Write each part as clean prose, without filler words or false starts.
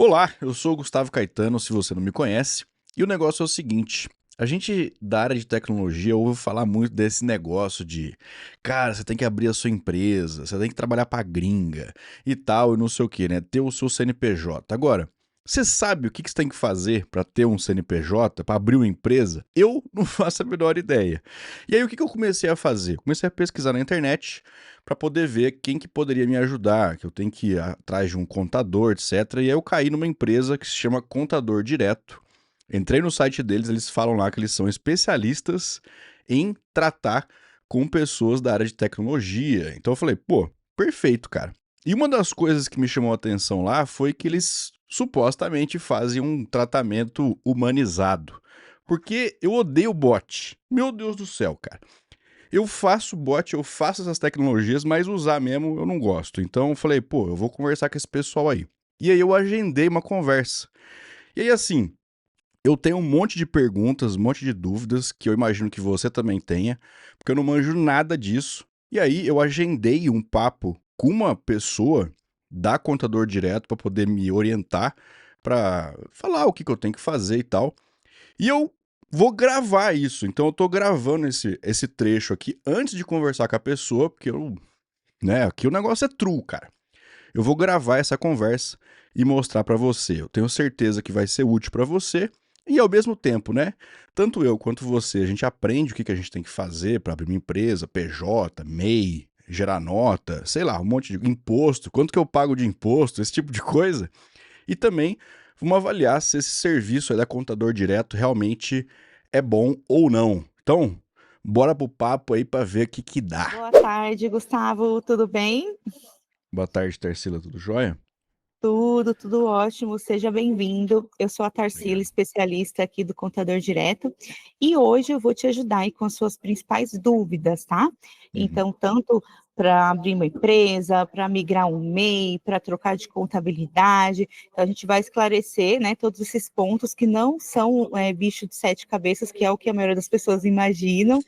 Olá, eu sou o Gustavo Caetano, se você não me conhece, e o negócio é o seguinte: a gente da área de tecnologia ouve falar muito desse negócio de, cara, você tem que abrir a sua empresa, você tem que trabalhar pra gringa e tal, e não sei o que, né? Ter o seu CNPJ. Agora, você sabe o que você tem que fazer pra ter um CNPJ, pra abrir uma empresa? Eu não faço a menor ideia. E aí, o que eu comecei a fazer? Comecei a pesquisar na internet para poder ver quem que poderia me ajudar, que eu tenho que ir atrás de um contador, etc. E aí eu caí numa empresa que se chama Contador Direto. Entrei no site deles, eles falam lá que eles são especialistas em tratar com pessoas da área de tecnologia. Então eu falei, pô, perfeito, cara. E uma das coisas que me chamou a atenção lá foi que eles supostamente fazem um tratamento humanizado. Porque eu odeio bot. Meu Deus do céu, cara. Eu faço bot, eu faço essas tecnologias, mas usar mesmo eu não gosto. Então eu falei, pô, eu vou conversar com esse pessoal aí. E aí eu agendei uma conversa. E aí assim, eu tenho um monte de perguntas, um monte de dúvidas que eu imagino que você também tenha, porque eu não manjo nada disso. E aí eu agendei um papo com uma pessoa da Contador Direto para poder me orientar, para falar o que que eu tenho que fazer e tal. E eu vou gravar isso. Então eu tô gravando esse trecho aqui antes de conversar com a pessoa, porque eu, né, aqui o negócio é true, cara. Eu vou gravar essa conversa e mostrar pra você. Eu tenho certeza que vai ser útil pra você e ao mesmo tempo, né? Tanto eu quanto você, a gente aprende o que que a gente tem que fazer pra abrir uma empresa, PJ, MEI, gerar nota, sei lá, um monte de imposto, quanto que eu pago de imposto, esse tipo de coisa. E também vamos avaliar se esse serviço aí da Contador Direto realmente é bom ou não. Então, bora pro papo aí pra ver o que que dá. Boa tarde, Gustavo. Tudo bem? Boa tarde, Tarsila, tudo jóia? Tudo ótimo. Seja bem-vindo. Eu sou a Tarsila, Obrigado. especialista aqui do Contador Direto, e hoje eu vou te ajudar aí com as suas principais dúvidas, tá? Uhum. Então, tanto para abrir uma empresa, para migrar um MEI, para trocar de contabilidade, então a gente vai esclarecer, né, todos esses pontos que não são bicho de sete cabeças, que é o que a maioria das pessoas imaginam,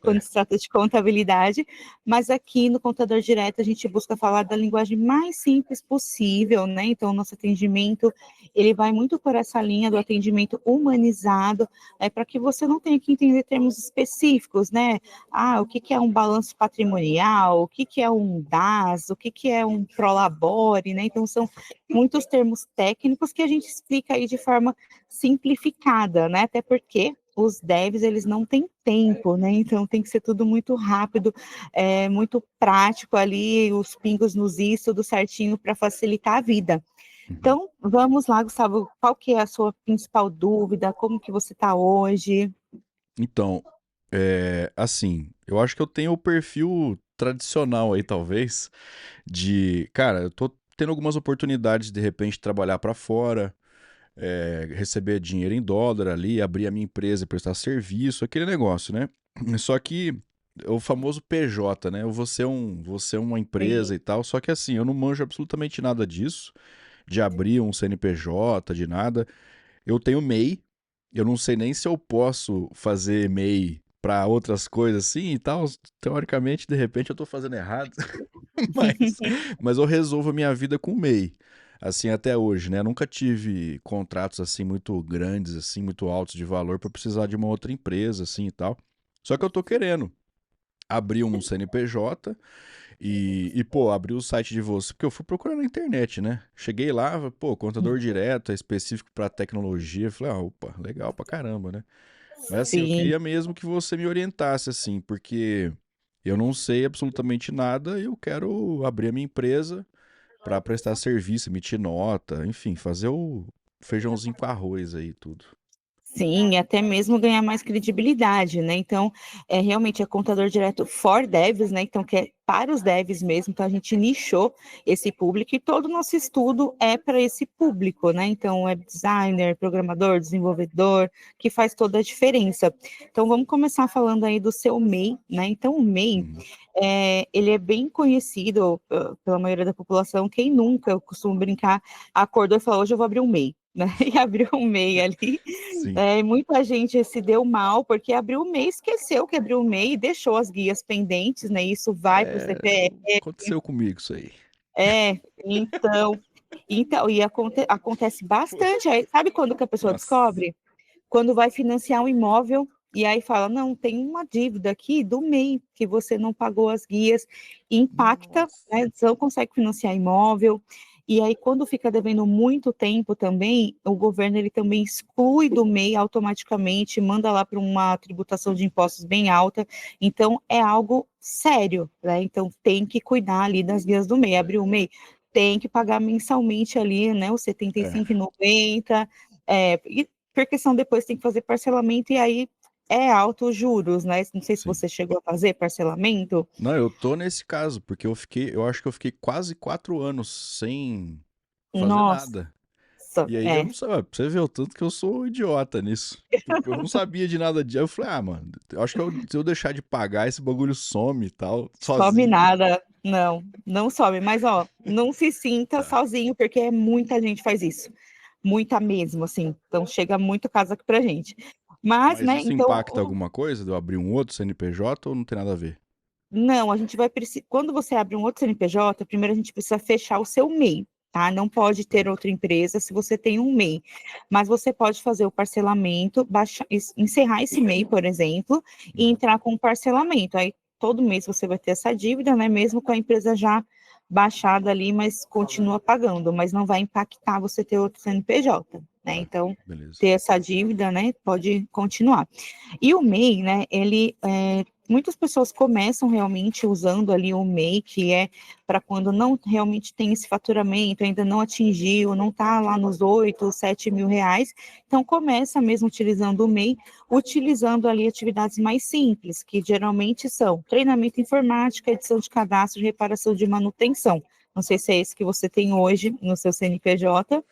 quando É. se trata de contabilidade, mas aqui no Contador Direto a gente busca falar da linguagem mais simples possível, né? Então, o nosso atendimento, ele vai muito por essa linha do atendimento humanizado, para que você não tenha que entender termos específicos, né? Ah, o que que é um balanço patrimonial, o que que é um DAS, o que que é um Prolabore, né? Então, são muitos termos técnicos que a gente explica aí de forma simplificada, né? Até porque os devs, eles não têm tempo, né? Então tem que ser tudo muito rápido, muito prático ali, os pingos nos is, tudo certinho para facilitar a vida. Uhum. Então, vamos lá, Gustavo, qual que é a sua principal dúvida? Como que você está hoje? Então, assim, eu acho que eu tenho o perfil tradicional aí, talvez, de, cara, eu tô tendo algumas oportunidades de repente trabalhar pra fora, receber dinheiro em dólar ali, abrir a minha empresa e prestar serviço, aquele negócio, né? Só que o famoso PJ, né? Eu vou ser uma empresa Sim. e tal, só que assim, eu não manjo absolutamente nada disso, de abrir um CNPJ, de nada. Eu tenho MEI, eu não sei nem se eu posso fazer MEI para outras coisas assim e tal. Teoricamente, de repente, eu tô fazendo errado, mas, mas eu resolvo a minha vida com MEI. Assim, até hoje, né? Eu nunca tive contratos assim muito grandes, assim, muito altos de valor para precisar de uma outra empresa, assim e tal. Só que eu tô querendo abrir um CNPJ pô, abri o site de você, porque eu fui procurar na internet, né? Cheguei lá, pô, contador direto, é específico para tecnologia. Falei, ah, opa, legal pra caramba, né? Mas assim, eu Sim. queria mesmo que você me orientasse, assim, porque eu não sei absolutamente nada e eu quero abrir a minha empresa para prestar serviço, emitir nota, enfim, fazer o feijãozinho com arroz aí, tudo. Sim, até mesmo ganhar mais credibilidade, né? Então, realmente é contador direto for devs, né? Então, que é para os devs mesmo. Então, a gente nichou esse público e todo o nosso estudo é para esse público, né? Então, web designer, programador, desenvolvedor, que faz toda a diferença. Então, vamos começar falando aí do seu MEI, né? Então, o MEI, Uhum. ele é bem conhecido pela maioria da população. Quem nunca, eu costumo brincar, acordou e falou, hoje eu vou abrir um MEI. Né? E abriu um MEI ali, Sim. muita gente se deu mal porque abriu o MEI, esqueceu que abriu o MEI e deixou as guias pendentes, né? Isso vai para o É, CPF. aconteceu comigo isso aí. Então. Então, e acontece bastante. Aí, sabe quando que a pessoa Nossa. descobre? Quando vai financiar um imóvel e aí fala, não, tem uma dívida aqui do MEI que você não pagou as guias, e impacta, Nossa. né, você não consegue financiar imóvel, e aí quando fica devendo muito tempo também, o governo ele também exclui do MEI automaticamente, manda lá para uma tributação de impostos bem alta, então é algo sério, né, então tem que cuidar ali das guias do MEI, abrir o MEI, tem que pagar mensalmente ali, né, os R$ É. 75,90, e porque senão depois tem que fazer parcelamento e aí é altos juros, né? Não sei se Sim. você chegou a fazer parcelamento. Não, eu tô nesse caso, porque eu acho que eu fiquei quase 4 anos sem fazer Nossa, nada. E aí eu é. não sabia, pra você ver o tanto que eu sou idiota nisso. Tipo, eu não sabia de nada disso. Aí eu falei, ah, mano, eu acho que se eu deixar de pagar, esse bagulho some e tal, Some sozinho. nada. Não, não some. Mas, ó, não se sinta sozinho, porque muita gente faz isso. Muita mesmo, assim. Então, chega muito caso aqui pra gente. Mas, Mas né, isso então, impacta alguma coisa de eu abrir um outro CNPJ ou não tem nada a ver? não, a gente vai precisar. Quando você abre um outro CNPJ, primeiro a gente precisa fechar o seu MEI, tá? Não pode ter Tá. outra empresa se você tem um MEI. Mas você pode fazer o parcelamento, encerrar esse MEI, por exemplo, e Uhum. entrar com o parcelamento. Aí todo mês você vai ter essa dívida, né? Mesmo com a empresa já baixada ali, mas continua pagando, mas não vai impactar você ter outro CNPJ, né? Tá, Então, beleza. ter essa dívida, né? Pode continuar. E o MEI, né, muitas pessoas começam realmente usando ali o MEI, que é para quando não realmente tem esse faturamento, ainda não atingiu, não está lá nos 8, 7 mil reais, então começa mesmo utilizando o MEI, utilizando ali atividades mais simples, que geralmente são treinamento informática, edição de cadastro, reparação de manutenção. Não sei se é esse que você tem hoje no seu CNPJ,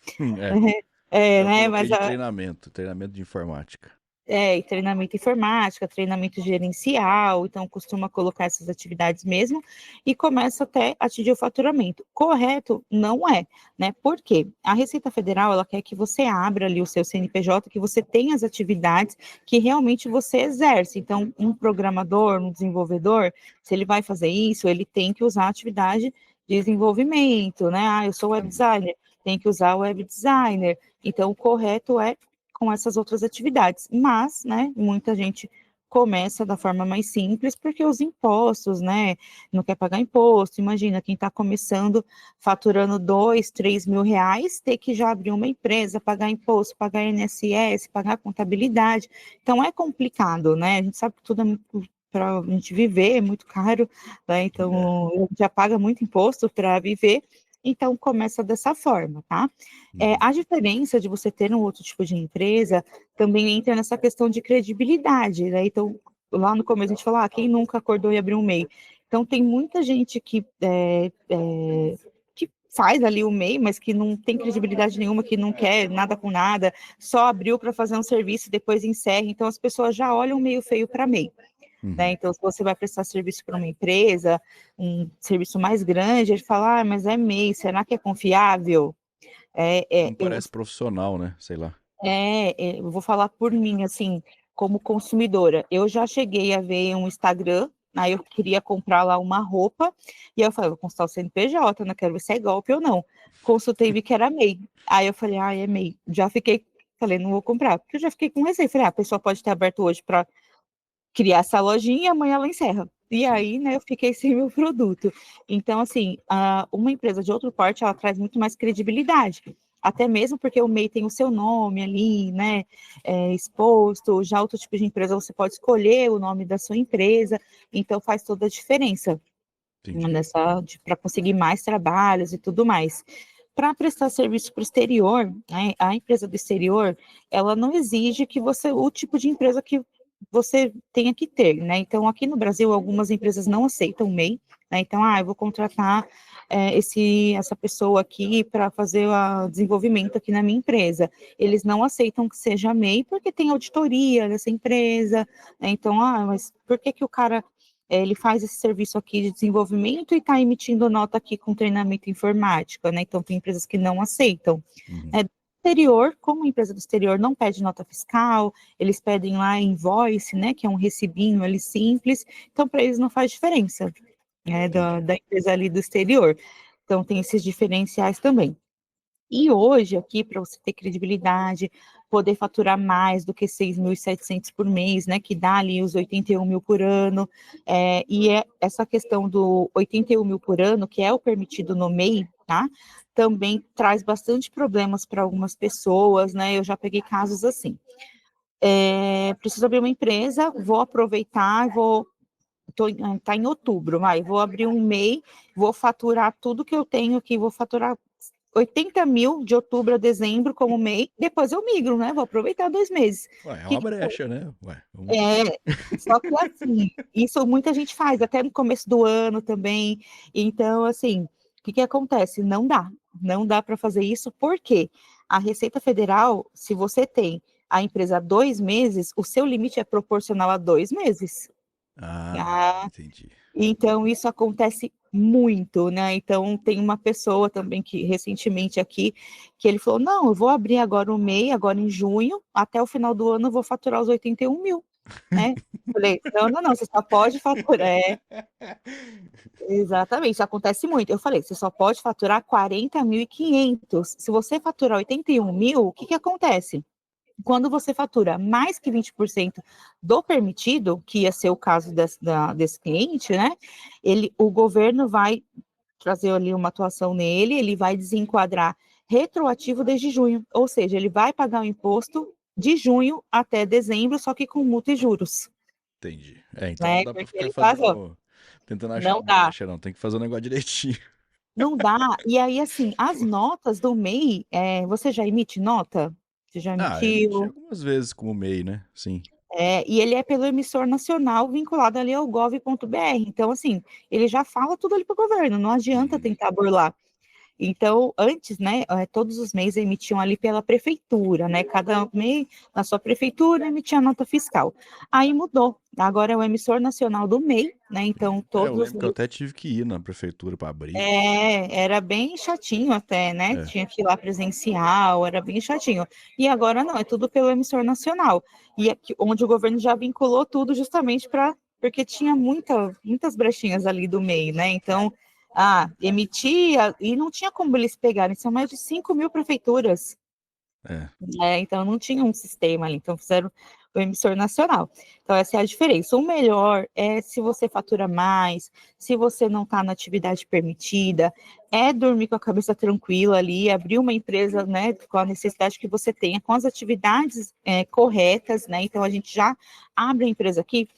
É, eu né, coloquei mas de treinamento de informática. e treinamento informática, treinamento gerencial, então costuma colocar essas atividades mesmo e começa até a atingir o faturamento. Correto? Não é, né? Por quê? A Receita Federal, ela quer que você abra ali o seu CNPJ, que você tenha as atividades que realmente você exerce. Então, um programador, um desenvolvedor, se ele vai fazer isso, ele tem que usar a atividade de desenvolvimento, né? Ah, eu sou web Uhum. designer, tem que usar o web designer. Então, o correto é com essas outras atividades. Mas, né, muita gente começa da forma mais simples, porque os impostos, né, não quer pagar imposto. Imagina, quem está começando, faturando 2, 3 mil reais, ter que já abrir uma empresa, pagar imposto, pagar INSS, pagar contabilidade. Então, é complicado, né? A gente sabe que tudo é muito para a gente viver, é muito caro, né? É. Então, já paga muito imposto para viver, então começa dessa forma, tá? Uhum. A diferença de você ter um outro tipo de empresa também entra nessa questão de credibilidade, né? Então, lá no começo a gente falou, quem nunca acordou e abriu um MEI? Então, tem muita gente que faz ali o MEI, mas que não tem credibilidade nenhuma, que não quer nada com nada, só abriu para fazer um serviço e depois encerra. Então, as pessoas já olham meio feio para MEI. Né? Uhum. Então, se você vai prestar serviço para uma empresa, um serviço mais grande, ele fala, mas é MEI, será que é confiável? É, Não é, eu, parece profissional, né? Sei lá. eu vou falar por mim, assim, como consumidora. Eu já cheguei a ver um Instagram, aí eu queria comprar lá uma roupa, e eu falei, vou consultar o CNPJ, não quero ver se é golpe ou não. Consultei e vi que era MEI. Aí eu falei, é MEI. Já fiquei, falei, não vou comprar, porque eu já fiquei com receio. Falei, a pessoa pode ter aberto hoje para criar essa lojinha e amanhã ela encerra. E Sim. aí, né, eu fiquei sem meu produto. Então, assim, uma empresa de outro porte, ela traz muito mais credibilidade. Até mesmo porque o MEI tem o seu nome ali, né, exposto. Já outro tipo de empresa, você pode escolher o nome da sua empresa. Então, faz toda a diferença Entendi. para conseguir mais trabalhos e tudo mais. Para prestar serviço para o exterior, né, a empresa do exterior, ela não exige que você, o tipo de empresa que você tenha que ter, né? Então, aqui no Brasil, algumas empresas não aceitam MEI, né? Então, eu vou contratar essa pessoa aqui para fazer o desenvolvimento aqui na minha empresa. Eles não aceitam que seja MEI porque tem auditoria dessa empresa, né? Então, mas por que que o cara ele faz esse serviço aqui de desenvolvimento e está emitindo nota aqui com treinamento informática, né? Então, tem empresas que não aceitam. Uhum. Do exterior, como a empresa do exterior não pede nota fiscal, eles pedem lá invoice, né? Que é um recibinho ali simples, então para eles não faz diferença, né? Entendi. Da empresa ali do exterior. Então, tem esses diferenciais também. E hoje, aqui, para você ter credibilidade, poder faturar mais do que 6.700 por mês, né, que dá ali os 81 mil por ano, essa questão do 81 mil por ano, que é o permitido no MEI, tá, também traz bastante problemas para algumas pessoas, né, eu já peguei casos assim, preciso abrir uma empresa, vou aproveitar, tá em outubro, vou abrir um MEI, vou faturar tudo que eu tenho aqui, vou faturar 80 mil de outubro a dezembro como MEI, depois eu migro, né? Vou aproveitar 2 meses. Ué, é Que uma que brecha, né? Ué, vamos... é, só que assim, isso muita gente faz, até no começo do ano também. Então, assim, o que acontece? Não dá para fazer isso, porque a Receita Federal, se você tem a empresa há 2 meses, o seu limite é proporcional a 2 meses. Ah, Entendi. então, isso acontece muito, né? Então, tem uma pessoa também que recentemente aqui, que ele falou: não, eu vou abrir agora o MEI, agora em junho, até o final do ano eu vou faturar os 81 mil, né? Falei, não, não, não, você só pode faturar. Exatamente, isso acontece muito. Eu falei, você só pode faturar 40.500. Se você faturar 81 mil, o que acontece? Quando você fatura mais que 20% do permitido, que ia ser o caso desse cliente, né? O governo vai trazer ali uma atuação nele, ele vai desenquadrar retroativo desde junho, ou seja, ele vai pagar o imposto de junho até dezembro, só que com multa e juros, Entendi. Então não né? dá pra Porque ficar ele pagou. fazendo... Tentando achar Não dá, brecha, não. Tem que fazer o negócio direitinho. não dá. E aí, assim, as notas do MEI, você já emite nota? Você já Eu emiti emitiu? algumas vezes como MEI, né? Sim. E ele é pelo emissor nacional vinculado ali ao gov.br. Então, assim, ele já fala tudo ali para o governo, não adianta Uhum. tentar burlar. Então, antes, né, todos os meses emitiam ali pela prefeitura, né? Cada mês, na sua prefeitura, emitia nota fiscal. Aí mudou. Agora é o emissor nacional do MEI, né? Então, Eu todos os lembro que eu meses. até tive que ir na prefeitura pra abrir. Era bem chatinho até, né? É. Tinha que ir lá presencial, era bem chatinho. E agora não, é tudo pelo emissor nacional. E aqui, onde o governo já vinculou tudo justamente porque tinha muitas brechinhas ali do meio, né? Então, emitia e não tinha como eles pegarem, são mais de 5 mil prefeituras. É. Então não tinha um sistema ali, então fizeram o emissor nacional. Então essa é a diferença. O melhor é se você fatura mais, se você não está na atividade permitida, é dormir com a cabeça tranquila ali, abrir uma empresa, né, com a necessidade que você tenha, com as atividades corretas, né? Então a gente já abre a empresa aqui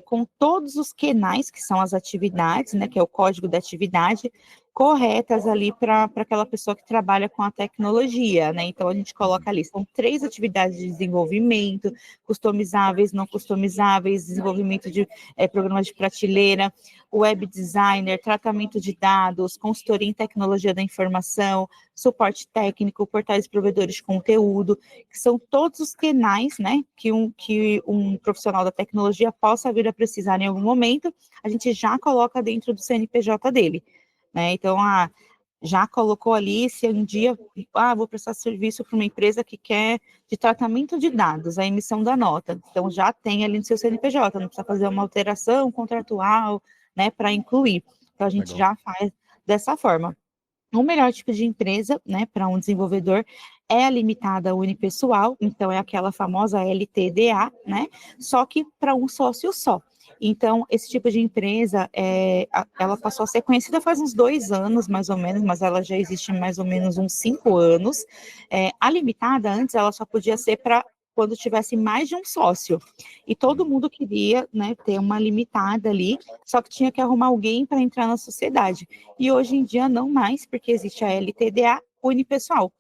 com todos os QNAs, que são as atividades, né, que é o código da atividade, corretas ali para aquela pessoa que trabalha com a tecnologia, né? Então a gente coloca ali, são 3 atividades de desenvolvimento, customizáveis, não customizáveis, desenvolvimento de programas de prateleira, web designer, tratamento de dados, consultoria em tecnologia da informação, suporte técnico, portais provedores de conteúdo, que são todos os canais, né, que um profissional da tecnologia possa vir a precisar em algum momento, a gente já coloca dentro do CNPJ dele. Né? Então, já colocou ali, se um dia, vou prestar serviço para uma empresa que quer de tratamento de dados, a emissão da nota. Então, já tem ali no seu CNPJ, não precisa fazer uma alteração contratual, né, para incluir. Então, a gente Legal. já faz dessa forma. O melhor tipo de empresa, né, para um desenvolvedor é a limitada unipessoal, então é aquela famosa LTDA, né, só que para um sócio só. Então, esse tipo de empresa, ela passou a ser conhecida faz uns 2 anos, mais ou menos, mas ela já existe mais ou menos uns 5 anos. A limitada, antes, ela só podia ser para quando tivesse mais de um sócio. E todo mundo queria, né, ter uma limitada ali, só que tinha que arrumar alguém para entrar na sociedade. E hoje em dia não mais, porque existe a LTDA unipessoal.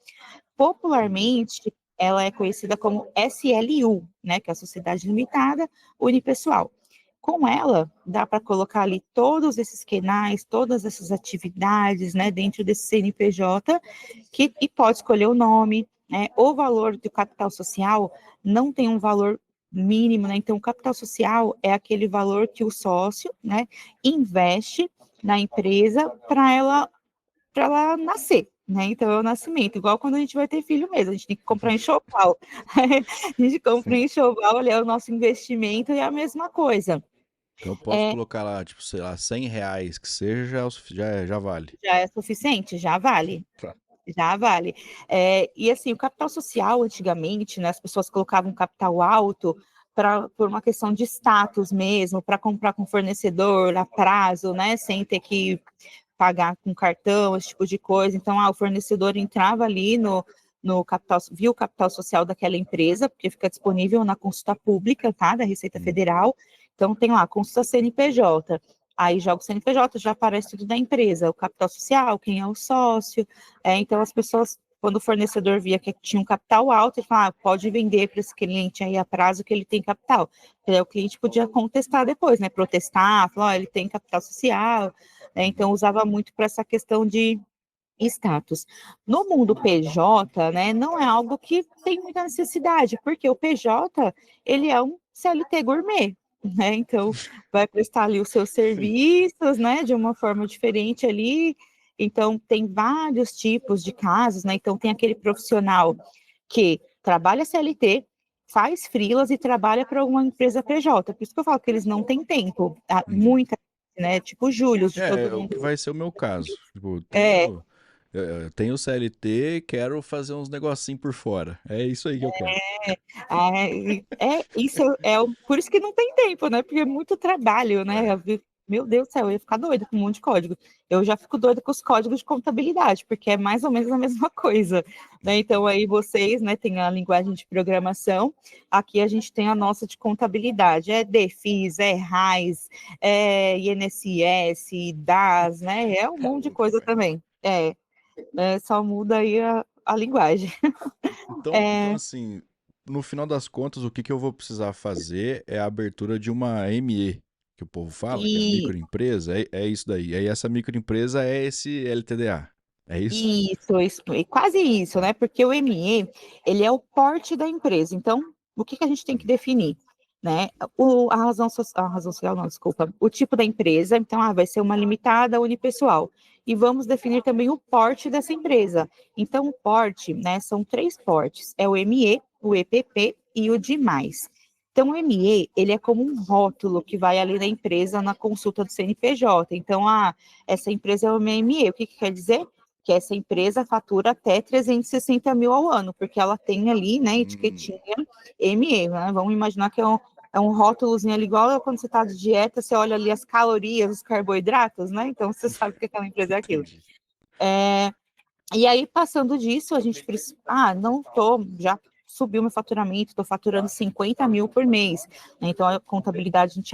Popularmente, ela é conhecida como SLU, né, que é a Sociedade Limitada Unipessoal. Com ela, dá para colocar ali todos esses canais, todas essas atividades, né, dentro desse CNPJ, e pode escolher o nome, né, o valor do capital social não tem um valor mínimo, né, então o capital social é aquele valor que o sócio, né, investe na empresa para ela nascer, né? Então é o nascimento, igual quando a gente vai ter filho mesmo, a gente tem que comprar enxoval. A gente compra um Sim. enxoval, ali é o nosso investimento e é a mesma coisa. Então eu posso É, colocar lá, tipo, sei lá, R$ 100 que seja, já vale. já é suficiente? Já vale. Tá. Já vale. E assim, o capital social, antigamente, né, as pessoas colocavam capital alto por uma questão de status mesmo, para comprar com fornecedor a prazo, né, sem ter que pagar com cartão, esse tipo de coisa. Então, o fornecedor entrava ali no capital, viu o capital social daquela empresa, porque fica disponível na consulta pública, tá, da Receita Federal. Então, tem lá, consulta CNPJ. Aí joga o CNPJ, já aparece tudo da empresa, o capital social, quem é o sócio. Então, as pessoas, quando o fornecedor via que tinha um capital alto, ele falava, pode vender para esse cliente aí a prazo que ele tem capital. E aí o cliente podia contestar depois, né? Protestar, falar, ele tem capital social. Então, usava muito para essa questão de status. No mundo PJ, né, não é algo que tem muita necessidade, porque o PJ, ele é um CLT gourmet, né, então vai prestar ali os seus serviços, né, de uma forma diferente ali, então tem vários tipos de casos, né, então tem aquele profissional que trabalha CLT, faz freelas e trabalha para uma empresa PJ, por isso que eu falo que eles não têm tempo, Entendi. muita, né, tipo o Júlio, de todo É o que mundo. vai ser o meu caso. Tipo, É, tenho CLT, quero fazer uns negocinhos por fora. É isso aí que eu quero. Isso por isso que não tem tempo, né? Porque é muito trabalho, né? É. Meu Deus do céu, eu ia ficar doida com um monte de código. Eu já fico doida com os códigos de contabilidade, porque é mais ou menos a mesma coisa, né? Então aí vocês, né, tem a linguagem de programação, aqui a gente tem a nossa de contabilidade, é DFIS, é RAIS, é INSS, DAS, né? É um Tá monte de louco, coisa velho. também. Só muda aí a linguagem. Então, assim, no final das contas, o que que eu vou precisar fazer é a abertura de uma ME, que o povo fala, que é E microempresa, é isso daí. Aí essa microempresa é esse LTDA. É isso? Isso, e quase isso, né? Porque o ME, ele é o porte da empresa. Então, o que que a gente tem que definir, né? A razão social, não, desculpa, o tipo da empresa. Então, vai ser uma limitada unipessoal. E vamos definir também o porte dessa empresa. Então, o porte, né, são 3 portes. É o ME, o EPP e o demais. Então, o ME, ele é como um rótulo que vai ali na empresa na consulta do CNPJ. Então, essa empresa é uma ME. O que que quer dizer? Que essa empresa fatura até 360 mil ao ano, porque ela tem ali, né, Hum, etiquetinha ME, né? Vamos imaginar que é um rótulozinho ali, igual quando você está de dieta, você olha ali as calorias, os carboidratos, né? Então você sabe que aquela empresa é aquilo. entendi. E aí, passando disso, a gente precisa. Não tô, já subiu meu faturamento, estou faturando 50 mil por mês. Então, a contabilidade, a gente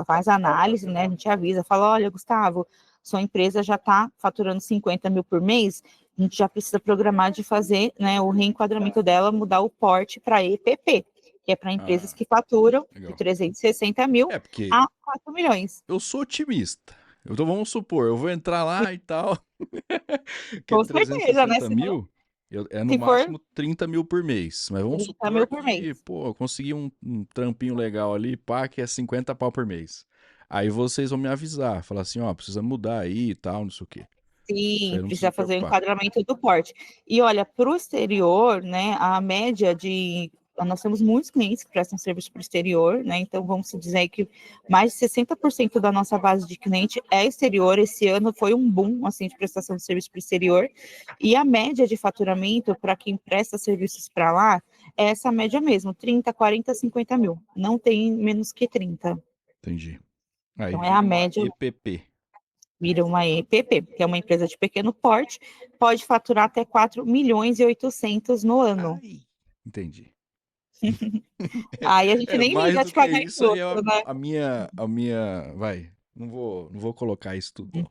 faz análise, né? A gente avisa, fala: olha, Gustavo, sua empresa já está faturando 50 mil por mês, a gente já precisa programar de fazer, né, o reenquadramento dela, mudar o porte para EPP, que é para empresas Ah, que faturam de legal. 360 mil É, porque a 4 milhões. eu sou otimista. Então vamos supor, eu vou entrar lá e tal, que é Com certeza, né? 360 mil, é no Se for máximo 30 mil por mês. Mas vamos 30 mil supor por mês. que, pô, eu consegui um trampinho legal ali, pá, que é 50 pau por mês. Aí vocês vão me avisar, falar assim, ó, precisa mudar aí e tal, não sei o quê. Isso aí Sim, eu não preciso precisa me fazer o preocupar. enquadramento do porte. E olha, para o exterior, né, a média de. Nós temos muitos clientes que prestam serviço para o exterior, né? Então vamos dizer que mais de 60% da nossa base de cliente é exterior. Esse ano foi um boom assim, de prestação de serviço para o exterior. E a média de faturamento para quem presta serviços para lá é essa média mesmo, 30, 40, 50 mil. Não tem menos que 30. Entendi. Aí Então é a vira uma média. EPP. Vira uma EPP, que é uma empresa de pequeno porte, pode faturar até 4 milhões e 800 no ano. Ai, entendi. Aí a gente É, nem mais liga do de que pagar isso aí é imposto, né? vai, não vou colocar isso tudo, não.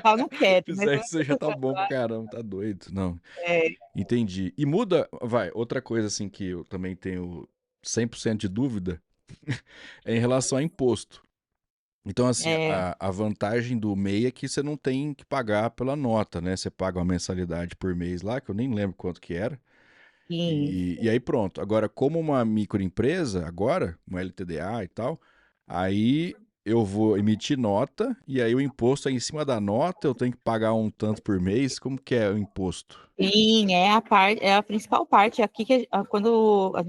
Eu não quero, mas Fizer eu isso já tá bom pra caramba, tá doido, não. é, Entendi. E muda, vai, outra coisa assim que eu também tenho 100% de dúvida é em relação a imposto. Então, assim, é, a vantagem do MEI é que você não tem que pagar pela nota, né? Você paga uma mensalidade por mês lá, que eu nem lembro quanto que era. sim, E aí pronto. Agora, como uma microempresa, agora, uma LTDA e tal, aí eu vou emitir nota, e aí o imposto é em cima da nota, eu tenho que pagar um tanto por mês, como que é o imposto? Sim, é a principal parte. Aqui quando a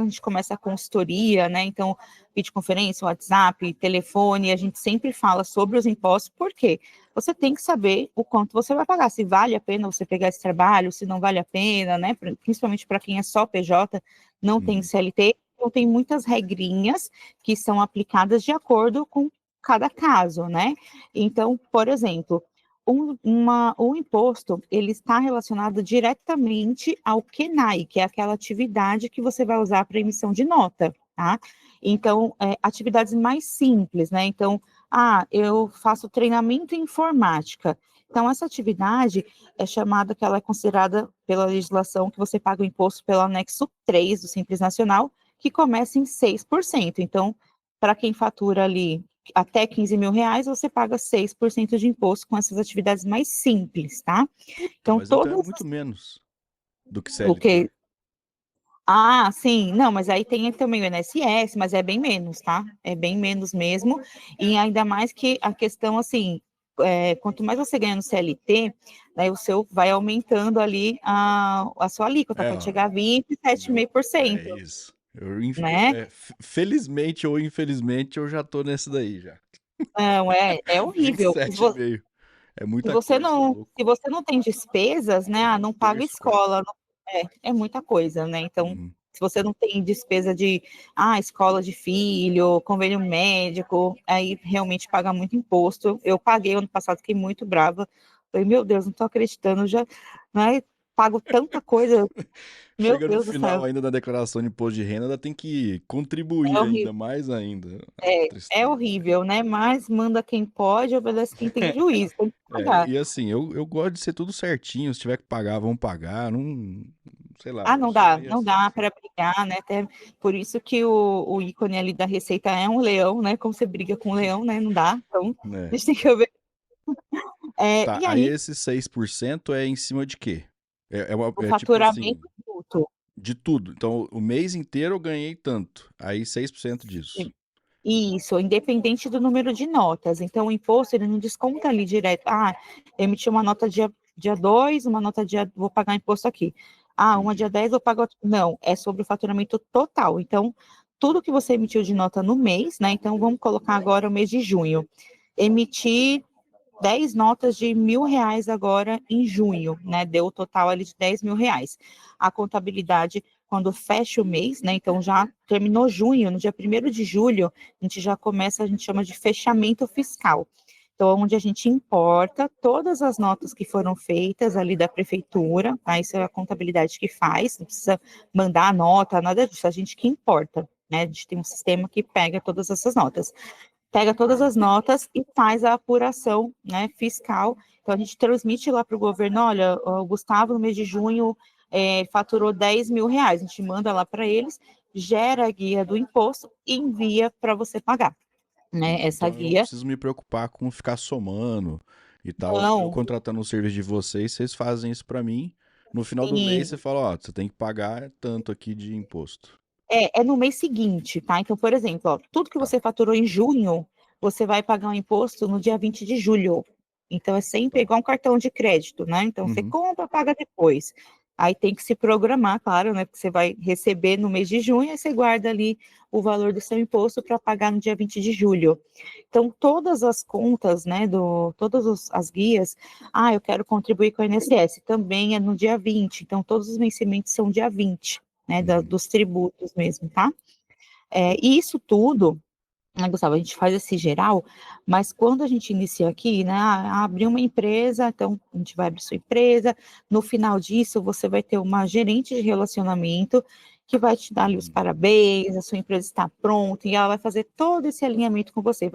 gente começa a consultoria, né? Então, videoconferência, WhatsApp, telefone, a gente sempre fala sobre os impostos, porque você tem que saber o quanto você vai pagar, se vale a pena você pegar esse trabalho, se não vale a pena, né? Principalmente para quem é só PJ, não tem Uhum. CLT, então tem muitas regrinhas que são aplicadas de acordo com cada caso, né? Então, por exemplo, o imposto, ele está relacionado diretamente ao KENAI, que é aquela atividade que você vai usar para emissão de nota, tá? Então, atividades mais simples, né? Então, eu faço treinamento em informática. Então, essa atividade é chamada, que ela é considerada pela legislação que você paga o imposto pelo anexo 3 do Simples Nacional, que começa em 6%. Então, para quem fatura ali até 15 mil reais, você paga 6% de imposto com essas atividades mais simples, tá? Puta, Então, mas eu todas tenho muito menos do que o CLT. que... sim, não, mas aí tem também o INSS, mas é bem menos, tá? É bem menos mesmo, e ainda mais que a questão, assim, quanto mais você ganha no CLT, né, o seu vai aumentando ali a sua alíquota, É, pode ó, chegar a é 27,5%, isso. né? Felizmente ou infelizmente, eu já tô nesse daí já. Não, é horrível. 27,5. É Se muita você coisa, você é não, se louco. você não tem despesas, né, É um não paga terço quase. escola, é muita coisa, né? Então, Uhum. se você não tem despesa de escola de filho, convênio médico, aí realmente paga muito imposto. Eu paguei ano passado, fiquei muito brava. Falei, meu Deus, não tô acreditando, já, né, pago tanta coisa, meu Chega no Deus do final céu, ainda da declaração de imposto de renda, ainda tem que contribuir é ainda, horrível. mais ainda. Ah, É tristeza. horrível, né? Mas manda quem pode, obedece quem tem juízo, tem que É, pagar. e assim, eu gosto de ser tudo certinho. Se tiver que pagar, vamos pagar. Não, sei lá, eu Não sou dá, meio não assim, dá sabe? para brigar, né? Até por isso que o ícone ali da Receita é um leão, né? Como você briga com um leão, né? Não dá. Então, a Né? gente tem que ver. Tá, E aí aí, esse 6% é em cima de quê? o É tipo assim, faturamento bruto. de tudo. Então, o mês inteiro eu ganhei tanto. Aí 6% disso. Isso, independente do número de notas. Então, o imposto, ele não desconta ali direto. Emiti uma nota dia 2, uma nota vou pagar imposto aqui. Uma dia Entendi. 10 eu pago... Não, é sobre o faturamento total. Então, tudo que você emitiu de nota no mês, né? Então, vamos colocar agora o mês de junho. Emitir 10 notas de R$ 1.000 agora em junho, né? Deu o total ali de R$ 10.000. A contabilidade, quando fecha o mês, né? Então já terminou junho, no dia 1º de julho, a gente já começa, a gente chama de fechamento fiscal. Então, onde a gente importa todas as notas que foram feitas ali da prefeitura, tá? Isso é a contabilidade que faz, não precisa mandar a nota, nada disso, a gente que importa, né? A gente tem um sistema que pega todas essas notas, pega todas as notas e faz a apuração, né, fiscal. Então, a gente transmite lá para o governo, olha, o Gustavo, no mês de junho, faturou R$ 10.000. A gente manda lá para eles, gera a guia do imposto e envia para você pagar, né, Entendi. essa Então eu não guia. preciso me preocupar com ficar somando e tal. Eu Não, contratando o serviço de vocês, vocês fazem isso pra mim. No final do mês sim, você fala, ó, você tem que pagar tanto aqui de imposto. é no mês seguinte, tá? Então, por exemplo, ó, tudo que Tá, você faturou em junho, você vai pagar um imposto no dia 20 de julho. Então, é sempre tá. igual um cartão de crédito, né? Então, você Uhum. compra, paga depois. Aí tem que se programar, claro, né? Porque você vai receber no mês de junho, aí você guarda ali o valor do seu imposto para pagar no dia 20 de julho. Então, todas as contas, né, as guias, eu quero contribuir com o INSS, também é no dia 20. Então, todos os vencimentos são dia 20, né, Uhum. dos tributos mesmo, tá? E isso tudo, né, Gustavo, a gente faz esse geral, mas quando a gente inicia aqui, né, abrir uma empresa, então a gente vai abrir sua empresa, no final disso você vai ter uma gerente de relacionamento que vai te dar ali os Uhum. parabéns, a sua empresa está pronta, e ela vai fazer todo esse alinhamento com você,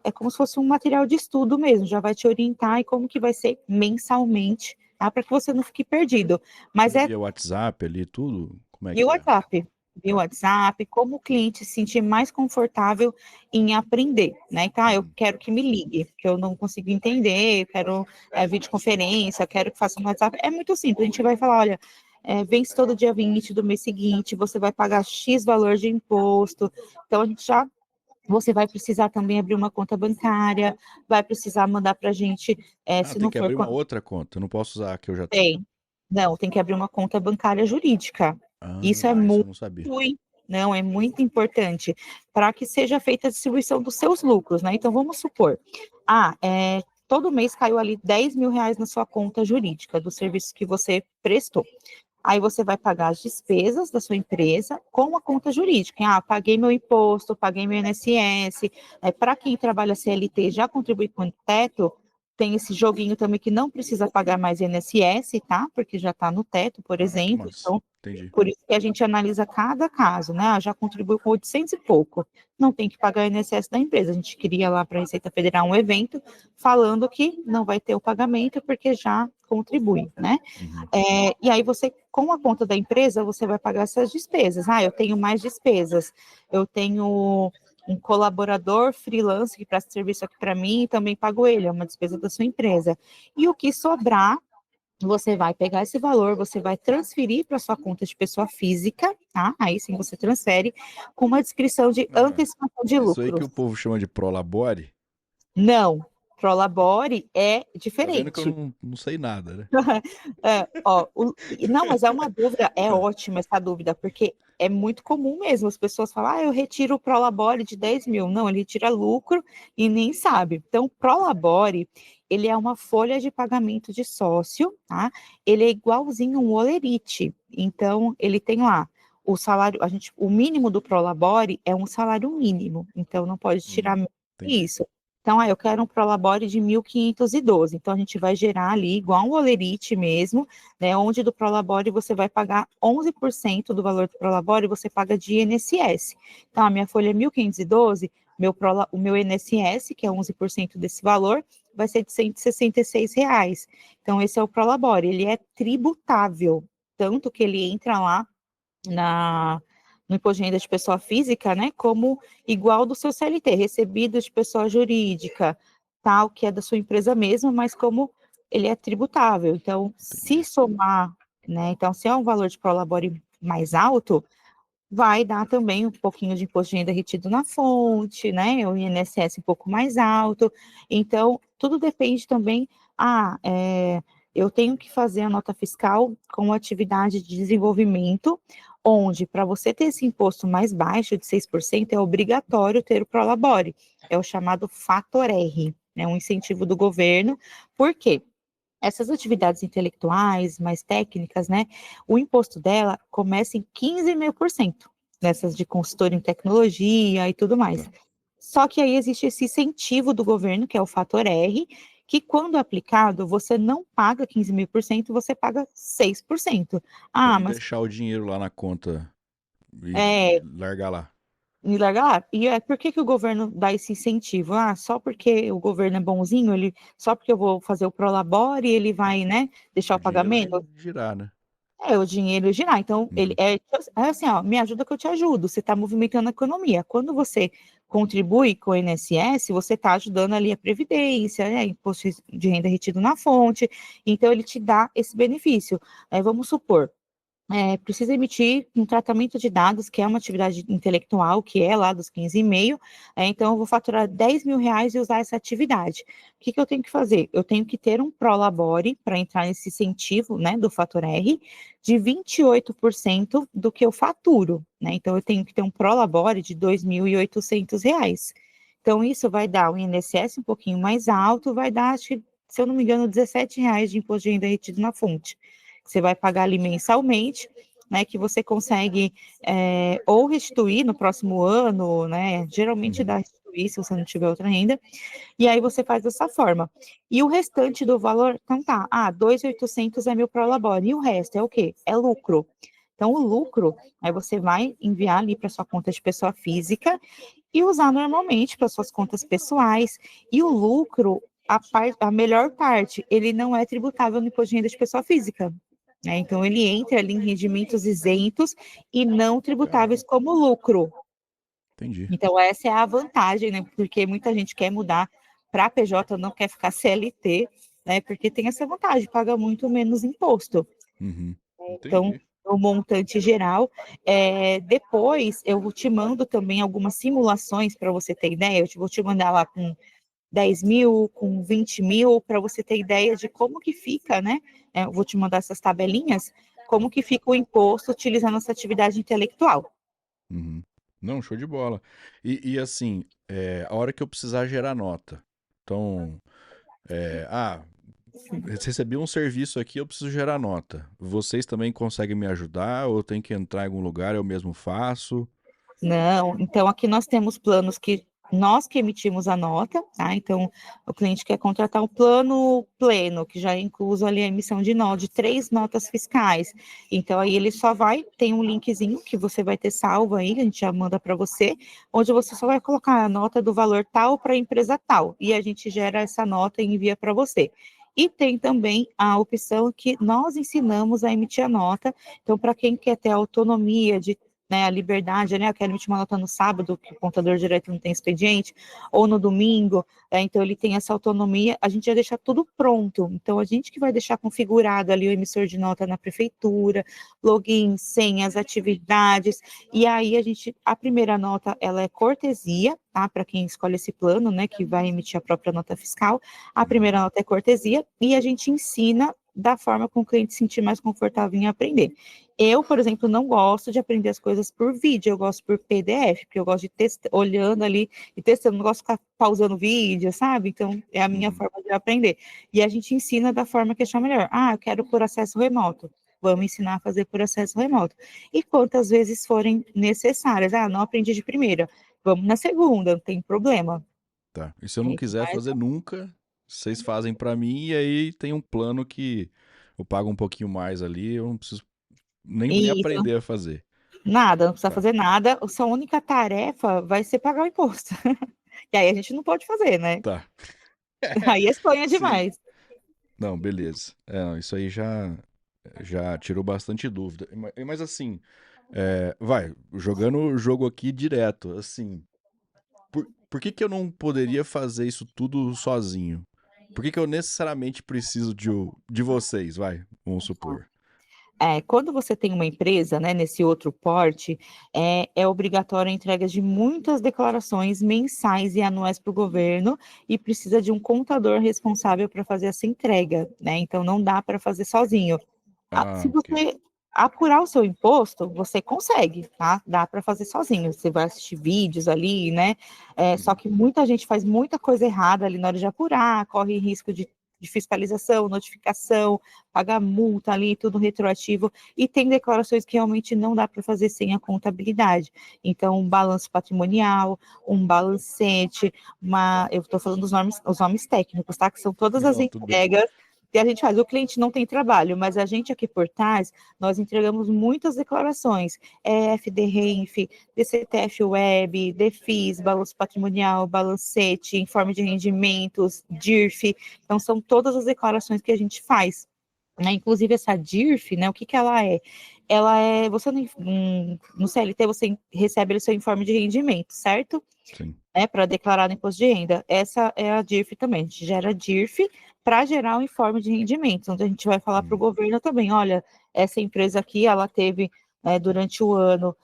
é como se fosse um material de estudo mesmo, já vai te orientar e como que vai ser mensalmente, tá, para que você não fique perdido, mas Tudo via WhatsApp ali, tudo? Como é via que é? WhatsApp, via Tá. WhatsApp, como o cliente se sentir mais confortável em aprender, né? Então, eu Uhum. quero que me ligue, porque eu não consigo entender, eu quero videoconferência, quero que faça no WhatsApp. É muito simples, a gente vai falar, olha, vence todo dia 20 do mês seguinte, você vai pagar X valor de imposto. Então, a gente já Você vai precisar também abrir uma conta bancária, vai precisar mandar para a gente, Ah, se tem não que for... abrir uma outra conta. Eu não posso usar a que eu já tenho. Tem. Não, tem que abrir uma conta bancária jurídica. Isso é Ah, isso eu muito, não sabia. não, é muito importante para que seja feita a distribuição dos seus lucros, né? Então, vamos supor, todo mês caiu ali R$ 10.000 na sua conta jurídica do serviço que você prestou. Aí você vai pagar as despesas da sua empresa com a conta jurídica. Paguei meu imposto, paguei meu INSS. Para quem trabalha CLT já contribui com o teto, tem esse joguinho também que não precisa pagar mais INSS, tá? Porque já está no teto, por Ah, que exemplo. massa. Então, Entendi. por isso que a gente analisa cada caso, né? Já contribuiu com 800 e pouco. Não tem que pagar o INSS da empresa. A gente cria lá para a Receita Federal um evento falando que não vai ter o pagamento porque já contribui, né? Uhum. E aí você, com a conta da empresa, você vai pagar essas despesas. Eu tenho mais despesas. Eu tenho um colaborador freelance que presta serviço aqui para mim e também pago ele, é uma despesa da sua empresa. E o que sobrar, você vai pegar esse valor, você vai transferir para sua conta de pessoa física, tá? Aí sim você transfere com uma descrição de Ah, antecipação de isso aí que lucros. o povo chama de prolabore. Não, Prolabore é Tá vendo que eu diferente. não sei nada, né? Não, mas é uma dúvida, é ótima essa dúvida, porque é muito comum mesmo, as pessoas falam, eu retiro o Prolabore de 10 mil. Não, ele tira lucro e nem sabe. Então, o Prolabore, ele é uma folha de pagamento de sócio, tá? Ele é igualzinho um olerite. Então, ele tem lá o salário, o mínimo do Prolabore é um salário mínimo, então não pode tirar menos que Entendi. isso. Então, eu quero um Prolabore de 1.512. Então, a gente vai gerar ali, igual um olerite mesmo, né, onde do Prolabore você vai pagar 11% do valor do Prolabore, você paga de INSS. Então, a minha folha é 1.512, o meu INSS, que é 11% desse valor, vai ser de R$ 166. Então, esse é o Prolabore, ele é tributável, tanto que ele entra lá no imposto de renda de pessoa física, né, como igual do seu CLT, recebido de pessoa jurídica, tal, que é da sua empresa mesmo, mas como ele é tributável. Então, se Entendi. somar, né, então, se é um valor de prolabore mais alto, vai dar também um pouquinho de imposto de renda retido na fonte, né, o INSS um pouco mais alto. Então, tudo depende também, eu tenho que fazer a nota fiscal com atividade de desenvolvimento, onde, para você ter esse imposto mais baixo, de 6%, é obrigatório ter o Prolabore, é o chamado Fator R, né, um incentivo do governo. Por quê? Essas atividades intelectuais, mais técnicas, né? O imposto dela começa em 15.000%, nessas de consultoria em tecnologia e tudo mais. Tá. Só que aí existe esse incentivo do governo, que é o fator R, que quando aplicado, você não paga 15.000%, você paga 6%. Pode Mas deixar o dinheiro lá na conta e é, largar lá. me larga lá. E por que que o governo dá esse incentivo? Só porque o governo é bonzinho, só porque eu vou fazer o Prolabore, ele vai, né, deixar O o dinheiro vai pagamento? girar, né? O dinheiro girar. Então, ele Uhum. é assim, me ajuda que eu te ajudo. Você está movimentando a economia. Quando você contribui com o INSS, você está ajudando ali a Previdência, né, imposto de renda retido na fonte. Então, ele te dá esse benefício. Vamos supor, precisa emitir um tratamento de dados, que é uma atividade intelectual, que é lá dos 15,5, então eu vou faturar R$ 10.000 e usar essa atividade. O que eu tenho que fazer? Eu tenho que ter um Prolabore para entrar nesse incentivo, né, do fator R, de 28% do que eu faturo, né, então eu tenho que ter um Prolabore de R$ 2.800. Então isso vai dar um INSS um pouquinho mais alto, vai dar, acho que, se eu não me engano, R$ 17 de imposto de renda retido na fonte, que você vai pagar ali mensalmente, né, que você consegue ou restituir no próximo ano, né, geralmente Uhum. dá restituir se você não tiver outra renda, e aí você faz dessa forma. E o restante do valor, então tá, 2.800 é meu prolabore, e o resto é o quê? É lucro. Então, o lucro, aí você vai enviar ali para sua conta de pessoa física e usar normalmente para suas contas pessoais. E o lucro, a melhor parte, ele não é tributável no imposto de renda de pessoa física, né? Então, ele entra ali em rendimentos isentos e não tributáveis Caramba, como lucro. entendi. Então, essa é a vantagem, né? Porque muita gente quer mudar para PJ, não quer ficar CLT, né? Porque tem essa vantagem, paga muito menos imposto. Uhum. Então, Entendi. o montante geral. Depois eu te mando também algumas simulações para você ter ideia. Eu vou te mandar lá com 10 mil, com 20 mil, para você ter ideia de como que fica, né? Eu vou te mandar essas tabelinhas, como que fica o imposto utilizando essa atividade intelectual. Uhum. Não, show de bola. E assim, a hora que eu precisar gerar nota. Então, é, ah, recebi um serviço aqui, eu preciso gerar nota. Vocês também conseguem me ajudar? Ou eu tenho que entrar em algum lugar, eu mesmo faço? Não, então aqui nós temos planos que nós que emitimos a nota, tá? Então, o cliente quer contratar um plano pleno, que já é incluso ali a emissão de nota, de 3 notas fiscais. Então, aí ele só vai, tem um linkzinho que você vai ter salvo aí, que a gente já manda para você, onde você só vai colocar a nota do valor tal para a empresa tal, e a gente gera essa nota e envia para você. E tem também a opção que nós ensinamos a emitir a nota. Então, para quem quer ter autonomia de, né, a liberdade, né, eu quero emitir uma nota no sábado, que o contador direto não tem expediente, ou no domingo, então ele tem essa autonomia, a gente já deixa tudo pronto, então a gente que vai deixar configurado ali o emissor de nota na prefeitura, login, senhas, atividades, e aí a primeira nota, ela é cortesia, tá, para quem escolhe esse plano, né, que vai emitir a própria nota fiscal, a primeira nota é cortesia, e a gente ensina da forma com que o cliente se sentir mais confortável em aprender. Eu, por exemplo, não gosto de aprender as coisas por vídeo, eu gosto por PDF, porque eu gosto de olhando ali e testando, não gosto de ficar pausando o vídeo, sabe? Então, é a minha Uhum. forma de aprender. E a gente ensina da forma que achar melhor. Ah, eu quero por acesso remoto. Vamos ensinar a fazer por acesso remoto. E quantas vezes forem necessárias. Ah, não aprendi de primeira. Vamos na segunda, não tem problema. Tá. E se eu A não gente quiser vai. fazer nunca, vocês fazem pra mim e aí tem um plano que eu pago um pouquinho mais ali, eu não preciso nem Isso, aprender a fazer. nada, não precisa Tá, fazer nada. A sua única tarefa vai ser pagar o imposto. E aí a gente não pode fazer, né? tá. Aí é sonho Sim. demais. Não, beleza. Não, isso aí já tirou bastante dúvida. Mas assim, vai, jogando o jogo aqui direto, assim, por que que eu não poderia fazer isso tudo sozinho? Por que que eu necessariamente preciso de vocês, vai, vamos supor. Quando você tem uma empresa, né, nesse outro porte, é obrigatório a entrega de muitas declarações mensais e anuais para o governo e precisa de um contador responsável para fazer essa entrega, né? Então não dá para fazer sozinho. Se Ah, ok. você apurar o seu imposto, você consegue, tá? Dá para fazer sozinho. Você vai assistir vídeos ali, né? Só Uhum, que muita gente faz muita coisa errada ali na hora de apurar, corre risco de fiscalização, notificação, pagar multa ali, tudo retroativo, e tem declarações que realmente não dá para fazer sem a contabilidade. Então, um balanço patrimonial, um balancete, eu estou falando os nomes técnicos, tá? Que são todas as não, tudo bem. entregas que a gente faz. O cliente não tem trabalho, mas a gente aqui por trás, nós entregamos muitas declarações, FD-RENF, DCTF Web, DEFIS, balanço patrimonial, balancete, informe de rendimentos, DIRF, então são todas as declarações que a gente faz. Né? Inclusive essa DIRF, né, o que que ela é? Ela é, você no CLT você recebe o seu informe de rendimento, certo? Sim. Para declarar no imposto de renda. Essa é a DIRF também. A gente gera DIRF para gerar o informe de rendimentos, onde a gente vai falar para o Uhum, governo também, olha, essa empresa aqui, ela teve durante o ano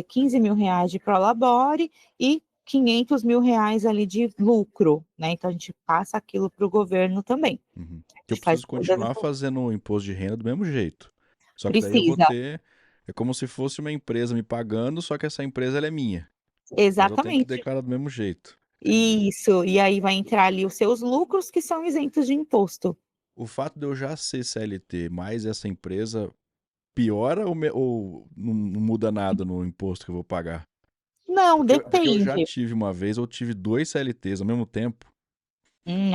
15 mil reais de prolabore e 500 mil reais ali de lucro, né? Então a gente passa aquilo para o governo também. uhum. A Que eu gente faz preciso todas continuar essas. fazendo o imposto de renda do mesmo jeito. Só que daí eu vou Precisa, ter. É como se fosse uma empresa me pagando, só que essa empresa ela é minha. Mas eu tenho que exatamente. declarar do mesmo jeito. Entendi. Isso, e aí vai entrar ali os seus lucros que são isentos de imposto. O fato de eu já ser CLT mais essa empresa piora ou não muda nada no imposto que eu vou pagar? Não, Porque eu já depende. tive uma vez, eu tive dois CLTs ao mesmo tempo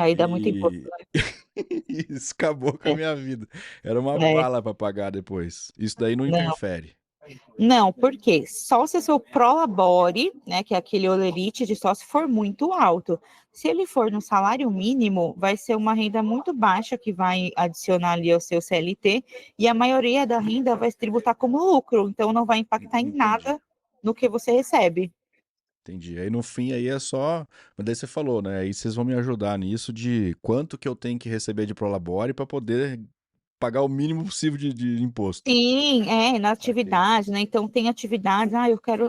Aí dá muito imposto, e e isso acabou com a né? minha vida. Era uma É, bala para pagar depois. Isso daí não não, interfere. não, por quê? Só se o seu prolabore, né, que é aquele olerite de sócio, for muito alto. Se ele for no salário mínimo, vai ser uma renda muito baixa que vai adicionar ali ao seu CLT, e a maioria da renda vai se tributar como lucro, então não vai impactar em Entendi. nada no que você recebe. Entendi. Aí no fim aí é só, mas daí você falou, né? Aí vocês vão me ajudar nisso de quanto que eu tenho que receber de prolabore para poder pagar o mínimo possível de imposto. Sim, na Saquei. atividade, né? Então tem atividades,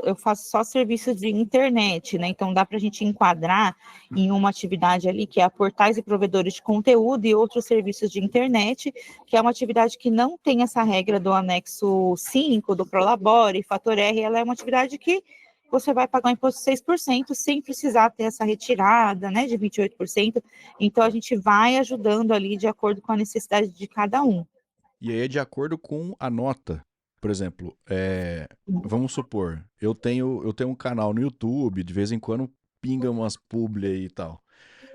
eu faço só serviço de internet, né? Então dá para a gente enquadrar em uma atividade ali que é portais e provedores de conteúdo e outros serviços de internet, que é uma atividade que não tem essa regra do anexo 5 do Prolabore, Fator R, ela é uma atividade que você vai pagar um imposto de 6% sem precisar ter essa retirada, né, de 28%. Então a gente vai ajudando ali de acordo com a necessidade de cada um. E aí é de acordo com a nota. Por exemplo, vamos supor, eu tenho um canal no YouTube, de vez em quando pinga umas publi aí e tal.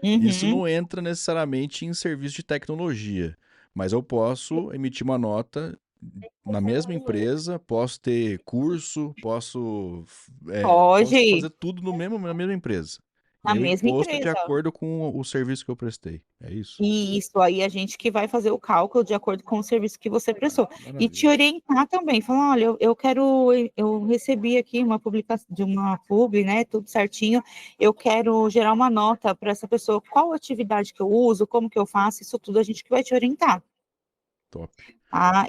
Isso Uhum. não entra necessariamente em serviço de tecnologia, mas eu posso emitir uma nota na mesma empresa, posso ter curso, posso Pode, fazer tudo na mesma empresa. E na aí o mesma imposto é de empresa. acordo com o serviço que eu prestei. É isso? E isso aí a gente que vai fazer o cálculo de acordo com o serviço que você prestou. E te Maravilha. orientar também, falar, olha, eu recebi aqui uma publicação de uma publi, né, tudo certinho, eu quero gerar uma nota para essa pessoa, qual atividade que eu uso, como que eu faço, isso tudo a gente que vai te orientar. Top.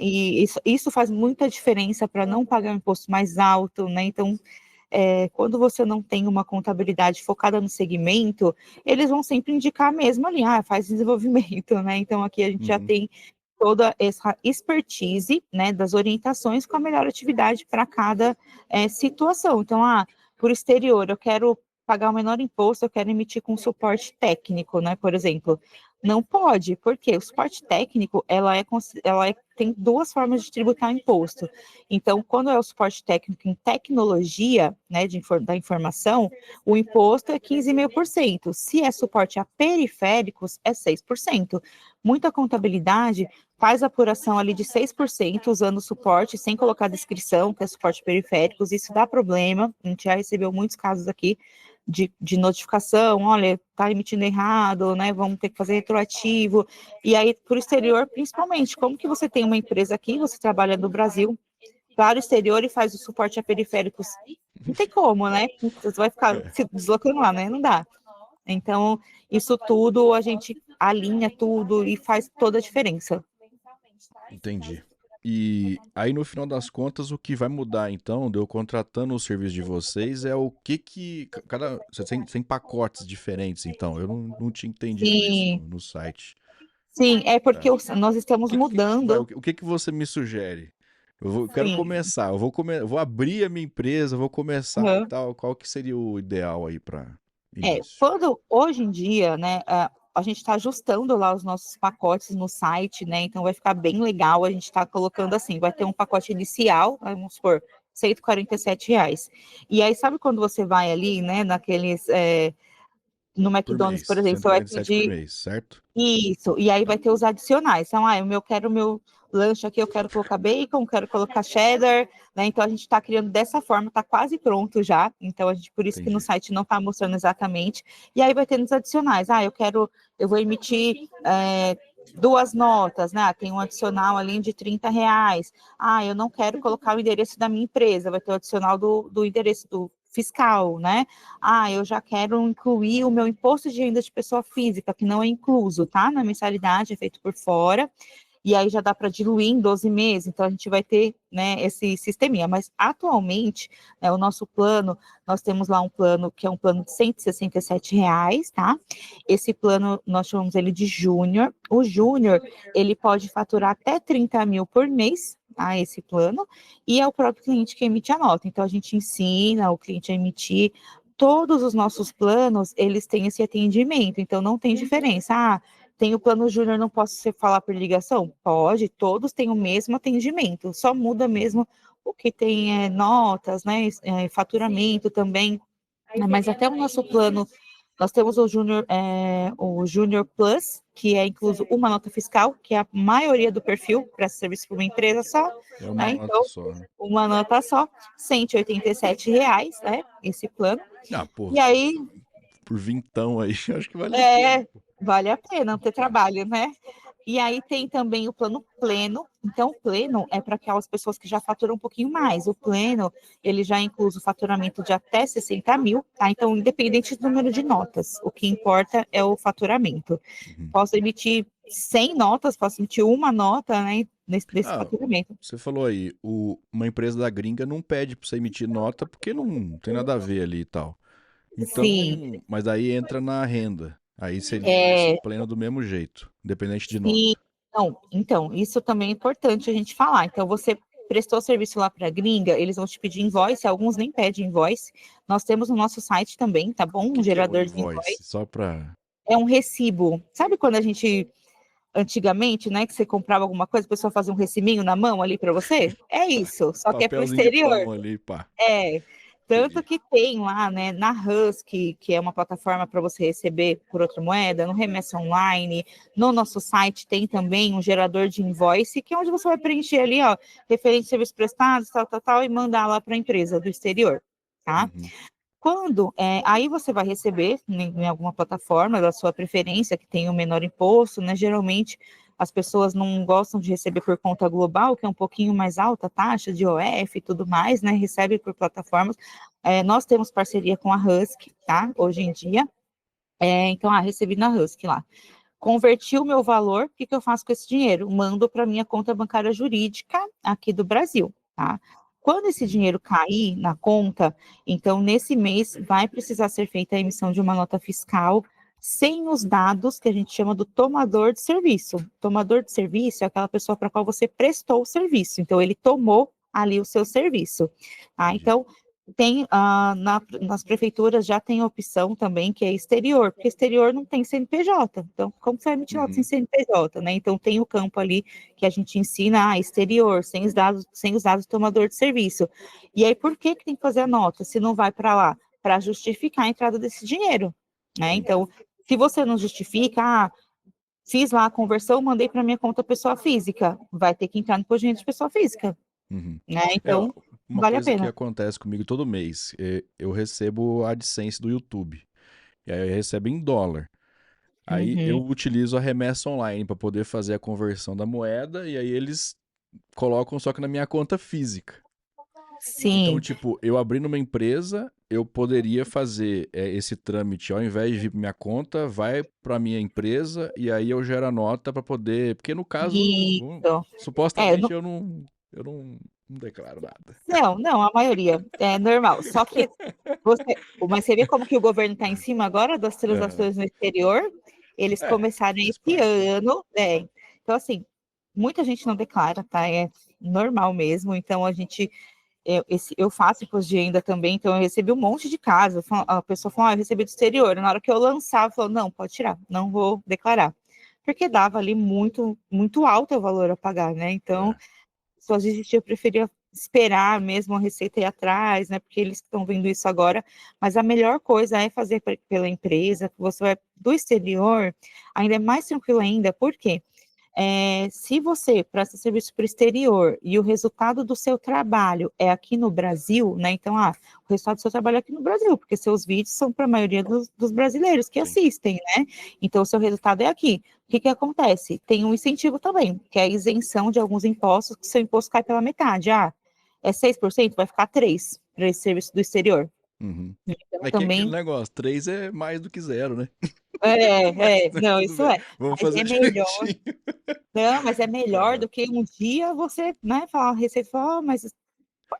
E isso faz muita diferença para não pagar um imposto mais alto, né? Então, quando você não tem uma contabilidade focada no segmento, eles vão sempre indicar mesmo ali, faz desenvolvimento, né? Então, aqui a gente já Uhum. tem toda essa expertise, né, das orientações com a melhor atividade para cada situação. Então, por exterior, eu quero pagar o menor imposto, eu quero emitir com suporte técnico, né, por exemplo. Não pode, porque o suporte técnico, tem duas formas de tributar imposto. Então, quando é o suporte técnico em tecnologia, né, da informação, o imposto é 15,5%. Se é suporte a periféricos, é 6%. Muita contabilidade faz apuração ali de 6% usando suporte, sem colocar descrição, que é suporte periféricos, isso dá problema, a gente já recebeu muitos casos aqui de notificação, olha, está emitindo errado, né, vamos ter que fazer retroativo, e aí, por exterior, principalmente, como que você tem uma empresa aqui, você trabalha no Brasil, para o exterior e faz o suporte a periféricos, não tem como, né, você vai ficar É, se deslocando lá, né, não dá. Então, isso tudo, a gente alinha tudo e faz toda a diferença. entendi. E aí, no final das contas, o que vai mudar, então, de eu contratando o serviço de vocês é o que cada. Você tem pacotes diferentes, então. Eu não tinha entendido isso Sim, no site. sim, é porque Tá. nós estamos Vai, mudando. o que você me sugere? Eu quero Sim. começar, eu vou abrir a minha empresa, vou começar e Uhum. tal. Qual que seria o ideal aí para início? Quando hoje em dia, né, a gente está ajustando lá os nossos pacotes no site, né? Então vai ficar bem legal. A gente está colocando assim, vai ter um pacote inicial, vamos supor, R$ 147. E aí, sabe quando você vai ali, né, no Por McDonald's, mês, por exemplo, cento e você vai quarenta e sete por pedir mês, certo? isso, e aí vai Tá, ter os adicionais. Então, eu quero meu lanche aqui, eu quero colocar bacon, quero colocar cheddar, né? Então a gente está criando dessa forma, está quase pronto já. Então, por isso que no entendi. site não está mostrando exatamente. E aí vai ter nos adicionais. Eu vou emitir duas notas, né? Tem um adicional ali de R$ 30. Eu não quero colocar o endereço da minha empresa, vai ter o adicional do endereço do fiscal, né? Eu já quero incluir o meu imposto de renda de pessoa física, que não é incluso, tá? Na mensalidade, é feito por fora, e aí já dá para diluir em 12 meses, então a gente vai ter, né, esse sisteminha, mas atualmente, né, o nosso plano, nós temos lá um plano que é um plano de R$ 167, tá? Esse plano, nós chamamos ele de Júnior. O Júnior, ele pode faturar até 30 mil por mês, tá? Esse plano, e é o próprio cliente que emite a nota, então a gente ensina o cliente a emitir. Todos os nossos planos, eles têm esse atendimento, então não tem diferença. Tem o plano júnior, não posso falar por ligação? Pode, todos têm o mesmo atendimento, só muda Uhum. mesmo o que tem notas, né, faturamento também, mas até o nosso plano, nós temos o Júnior Plus, que é incluso uma nota fiscal, que é a maioria do perfil para serviço para uma empresa só, É uma né, nota então, só, né? uma nota só, R$ 187, né, esse plano, Ah, pô, e aí, por vintão aí, acho que vale a pena, pô. vale a pena não ter Tá. trabalho, né? E aí tem também o plano pleno. Então, o pleno é para aquelas pessoas que já faturam um pouquinho mais. O pleno, ele já inclui o faturamento de até 60 mil, tá? Então, independente do número de notas, o que importa é o faturamento. Uhum. Posso emitir 100 notas, posso emitir uma nota, né, nesse faturamento. Você falou aí, uma empresa da gringa não pede para você emitir nota porque não tem nada a ver ali e tal. Sim, Então, mas aí entra na renda. Aí seria esse é, pleno do mesmo jeito, independente de sim. nota. Não, então, isso também é importante a gente falar. Então, você prestou serviço lá para a gringa, eles vão te pedir invoice, alguns nem pedem invoice. Nós temos no nosso site também, tá bom? O Um que que é o gerador de invoice? invoice. Só para É um recibo. Sabe quando a gente, antigamente, né, que você comprava alguma coisa, a pessoa fazia um reciminho na mão ali para você? É isso, só que é para o papelzinho de exterior. pão ali, pá. É, tanto Entendi. que tem lá, né, na Husky, que é uma plataforma para você receber por outra moeda, no Remessa Online, no nosso site tem também um gerador de invoice, que é onde você vai preencher ali, ó, referente a serviços prestados, tal, tal, tal, e mandar lá para a empresa do exterior, tá? Uhum. Aí você vai receber em alguma plataforma da sua preferência, que tem o menor imposto, né? Geralmente as pessoas não gostam de receber por conta global, que é um pouquinho mais alta a taxa de OF e tudo mais, né? Recebe por plataformas. Nós temos parceria com a Husky, tá? Hoje em dia. Então, recebi na Husky lá. Converti o meu valor, o que, que eu faço com esse dinheiro? Mando para minha conta bancária jurídica aqui do Brasil, tá? Quando esse dinheiro cair na conta, então nesse mês vai precisar ser feita a emissão de uma nota fiscal sem os dados que a gente chama do tomador de serviço. Tomador de serviço é aquela pessoa para a qual você prestou o serviço, então ele tomou ali o seu serviço. Tá? Entendi. Então, tem nas prefeituras já tem a opção também que é exterior, porque exterior não tem CNPJ. Então, como você vai emitir nota sem Uhum. CNPJ, né? Então tem o campo ali que a gente ensina exterior, sem os dados do tomador de serviço. E aí, por que tem que fazer a nota se não vai para lá? Para justificar a entrada desse dinheiro, né? Sim. Então, se você não justifica, fiz lá a conversão, mandei para minha conta pessoa física, vai ter que entrar no imposto de pessoa física, Uhum. né? Ó, Então, uma vale a coisa que pena. acontece comigo todo mês, eu recebo a AdSense do YouTube. E aí eu recebo em dólar. Aí eu Uhum. utilizo a remessa online para poder fazer a conversão da moeda e aí eles colocam só que na minha conta física. Então, Sim. tipo, eu abrindo uma empresa, eu poderia fazer esse trâmite, ao invés de vir para minha conta, vai para minha empresa e aí eu gero a nota para poder. Porque no caso, Isso. É, supostamente no- eu não declaro nada. não, a maioria é normal. Só que mas você vê como que o governo está em cima agora das Aham. transações no exterior? Eles começaram Faz esse parte, né? ano, Então, assim, muita gente não declara, tá? É normal mesmo. Então, eu faço imposto de renda também, então eu recebi um monte de casos. A pessoa falou, eu recebi do exterior. Na hora que eu lançava, falou, não, pode tirar, não vou declarar. Porque dava ali muito, muito alto o valor a pagar, né? Então, É. só às vezes eu preferia esperar mesmo a Receita ir atrás, né? Porque eles estão vendo isso agora. Mas a melhor coisa é fazer pela empresa, que você vai do exterior, ainda é mais tranquilo ainda, por quê? Se você presta serviço para o exterior e o resultado do seu trabalho é aqui no Brasil, né? Então, o resultado do seu trabalho é aqui no Brasil, porque seus vídeos são para a maioria dos brasileiros que Sim. assistem, né? Então, o seu resultado é aqui. O que acontece? Tem um incentivo também, que é a isenção de alguns impostos, que seu imposto cai pela metade. É 6%, vai ficar 3% para esse serviço do exterior. Uhum. Então, É que é aquele também. negócio, 3 é mais do que zero, né? Mas Não, tudo isso bem. é. Vamos Mas fazer é melhor. direitinho. Não, mas é melhor Aham. do que um dia você, né, falar a receita, falar, mas É,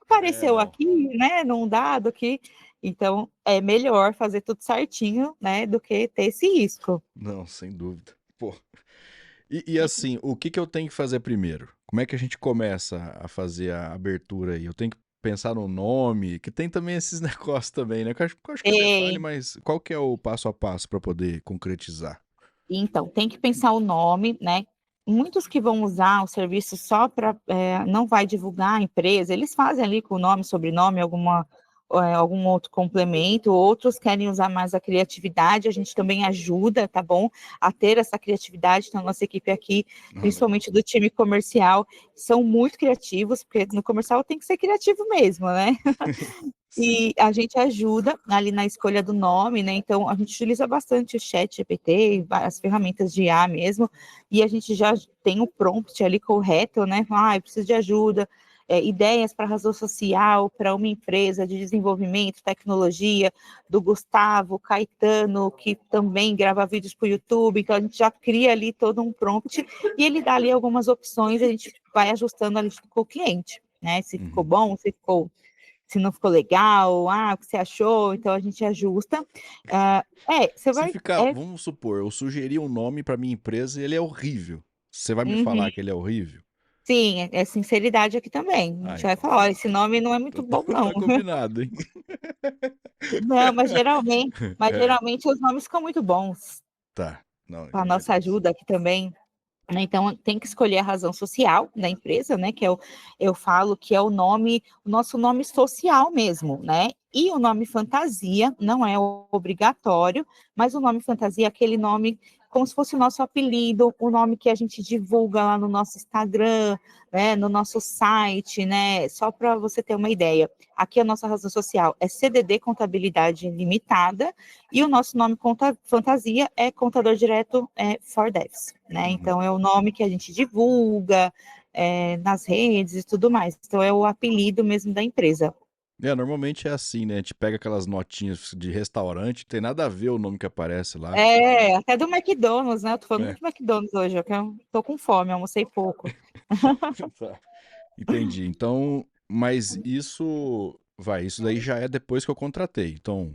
apareceu não. aqui, né, num dado aqui. Então, é melhor fazer tudo certinho, né, do que ter esse risco. Não, sem dúvida. Pô. E assim, o que que eu tenho que fazer primeiro? Como é que a gente começa a fazer a abertura aí? Eu tenho que pensar no nome, que tem também esses negócios também, né? Que eu acho que é detalhe, É, mas qual que é o passo a passo para poder concretizar? então, tem que pensar o nome, né? Muitos que vão usar o serviço só para, não vai divulgar a empresa, eles fazem ali com o nome, sobrenome, algum outro complemento, outros querem usar mais a criatividade, a gente também ajuda, tá bom? A ter essa criatividade, então a nossa equipe aqui, Legal. principalmente do time comercial, são muito criativos, porque no comercial tem que ser criativo mesmo, né? Sim. E a gente ajuda ali na escolha do nome, né? Então, a gente utiliza bastante o chat GPT, as ferramentas de IA mesmo, e a gente já tem o prompt ali correto, né? Eu preciso de ajuda, ideias para razão social, para uma empresa de desenvolvimento, tecnologia, do Gustavo Caetano, que também grava vídeos para o YouTube, então a gente já cria ali todo um prompt, e ele dá ali algumas opções, a gente vai ajustando ali com o cliente, né? Se ficou Uhum. bom, se não ficou legal, o que você achou, então a gente ajusta. Você Se vai. ficar, vamos supor, eu sugeri um nome pra minha empresa e ele é horrível. Você vai me Uhum, falar que ele é horrível? sim, é sinceridade aqui também. A Ah, gente vai então falar, olha, esse nome não é muito então bom, não. tá combinado, hein? Não, mas geralmente os nomes ficam muito bons, Tá. Não, com a então nossa beleza. ajuda aqui também. Né? Então, tem que escolher a razão social da empresa, né? Que eu falo que é o nosso nome social mesmo, né? E o nome fantasia não é obrigatório, mas o nome fantasia é aquele nome como se fosse o nosso apelido, o nome que a gente divulga lá no nosso Instagram, né? No nosso site, né? Só para você ter uma ideia. Aqui a nossa razão social é CDD Contabilidade Limitada, e o nosso nome fantasia é Contador Direto for Devs, né? Uhum. Então é o nome que a gente divulga nas redes e tudo mais. Então é o apelido mesmo da empresa. Normalmente é assim, né? A gente pega aquelas notinhas de restaurante, tem nada a ver o nome que aparece lá. Até do McDonald's, né? Eu tô falando É. muito do McDonald's hoje, porque eu tô com fome, almocei pouco. Tá. Entendi. Então, mas isso daí já é depois que eu contratei. Então,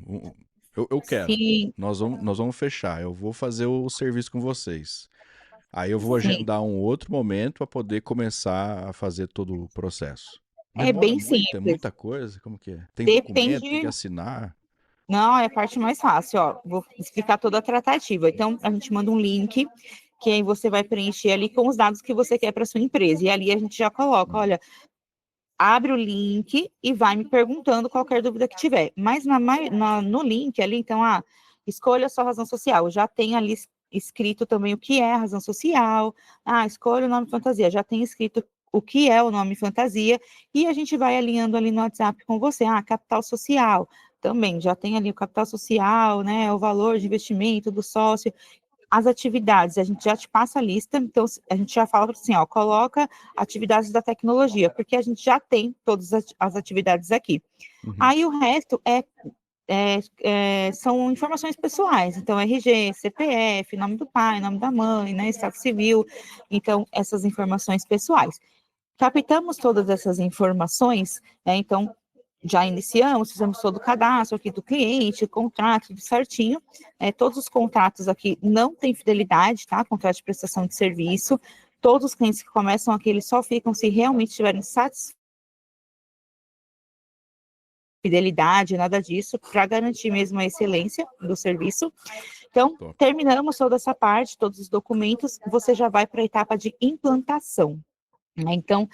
eu quero. Sim, Nós vamos fechar. Eu vou fazer o serviço com vocês. Aí eu vou sim. agendar um outro momento para poder começar a fazer todo o processo. É Demora bem muito? É simples. muita coisa? Como que é? Tem documento, tem que Depende. assinar? Não, é a parte mais fácil, ó. Vou explicar toda a tratativa. Então, a gente manda um link que aí você vai preencher ali com os dados que você quer para sua empresa. E ali a gente já coloca, Hum. olha, abre o link e vai me perguntando qualquer dúvida que tiver. Mas no link ali, então, escolha a sua razão social. Já tem ali escrito também o que é a razão social. Escolha o nome fantasia. Já tem escrito o que é o nome fantasia. E a gente vai alinhando ali no WhatsApp com você. Capital social. Também já tem ali o capital social, né? O valor de investimento do sócio, as atividades, a gente já te passa a lista, então a gente já fala assim, ó, coloca atividades da tecnologia, porque a gente já tem todas as atividades aqui. Uhum. Aí o resto são informações pessoais, então RG, CPF, nome do pai, nome da mãe, né, estado civil, então essas informações pessoais. Captamos todas essas informações, né, então já iniciamos, fizemos todo o cadastro aqui do cliente, contrato, tudo certinho. Todos os contratos aqui não têm fidelidade, tá? Contrato de prestação de serviço. Todos os clientes que começam aqui, eles só ficam se realmente estiverem satisfeitos. Fidelidade, nada disso, para garantir mesmo a excelência do serviço. Então, Top. terminamos toda essa parte, todos os documentos, você já vai para a etapa de implantação. Então,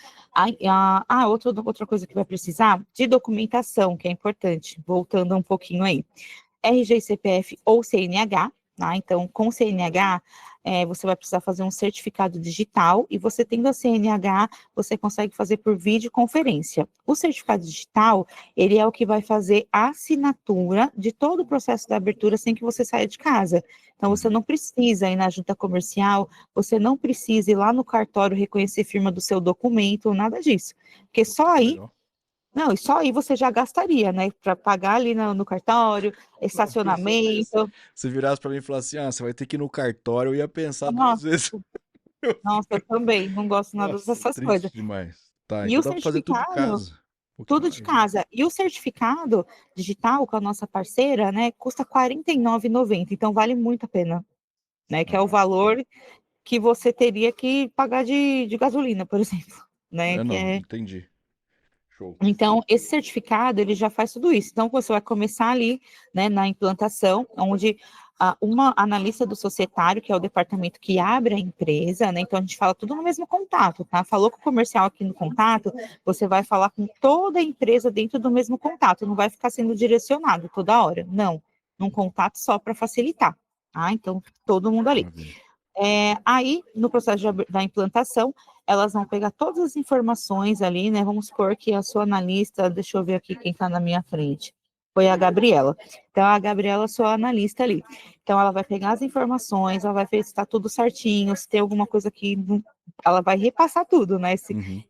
outra coisa que vai precisar de documentação, que é importante, voltando um pouquinho aí. RG, CPF ou CNH, tá? Então, com CNH, você vai precisar fazer um certificado digital e você tendo a CNH, você consegue fazer por videoconferência. O certificado digital, ele é o que vai fazer a assinatura de todo o processo da abertura sem que você saia de casa. Então, você Uhum. não precisa ir na junta comercial, você não precisa ir lá no cartório reconhecer firma do seu documento, nada disso. Porque só Que aí legal. não, e só aí você já gastaria, né? Para pagar ali no cartório, Não, porque estacionamento. se virasse pra mim e falasse assim, você vai ter que ir no cartório, eu ia pensar duas Nossa, vezes. nossa, eu também não gosto nada Nossa, dessas triste coisas. demais. Tá, E então o dá pra fazer tudo de certificado, casa. Um pouquinho tudo de mais, né? casa. E o certificado digital com a nossa parceira, né, custa R$ 49,90. Então vale muito a pena, né? Que é o Legal. valor que você teria que pagar de gasolina, por exemplo, né? Que Não, é entendi. Show. Então, esse certificado, ele já faz tudo isso. Então, você vai começar ali, né, na implantação, onde uma analista do societário, que é o departamento que abre a empresa, né? Então a gente fala tudo no mesmo contato, tá? Falou com o comercial aqui no contato, você vai falar com toda a empresa dentro do mesmo contato, não vai ficar sendo direcionado toda hora, não. Num contato só para facilitar, tá? Então, todo mundo ali. Maravilha. Aí, no processo da implantação, elas vão pegar todas as informações ali, né? Vamos supor que a sua analista, deixa eu ver aqui quem está na minha frente, foi a Gabriela. Então, a Gabriela é a sua analista ali. Então, ela vai pegar as informações, ela vai ver se está tudo certinho, se tem alguma coisa que ela vai repassar tudo, né? Se Uhum.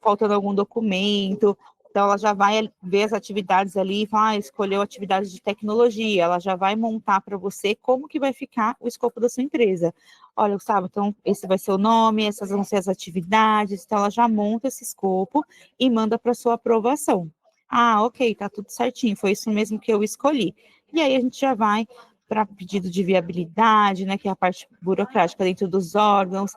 faltando algum documento. Então, ela já vai ver as atividades ali, vai escolher atividades de tecnologia, ela já vai montar para você como que vai ficar o escopo da sua empresa. Olha, Gustavo, então esse vai ser o nome, essas vão ser as atividades, então ela já monta esse escopo e manda para sua aprovação. Ah, ok, tá tudo certinho, foi isso mesmo que eu escolhi. E aí a gente já vai para pedido de viabilidade, né, que é a parte burocrática dentro dos órgãos,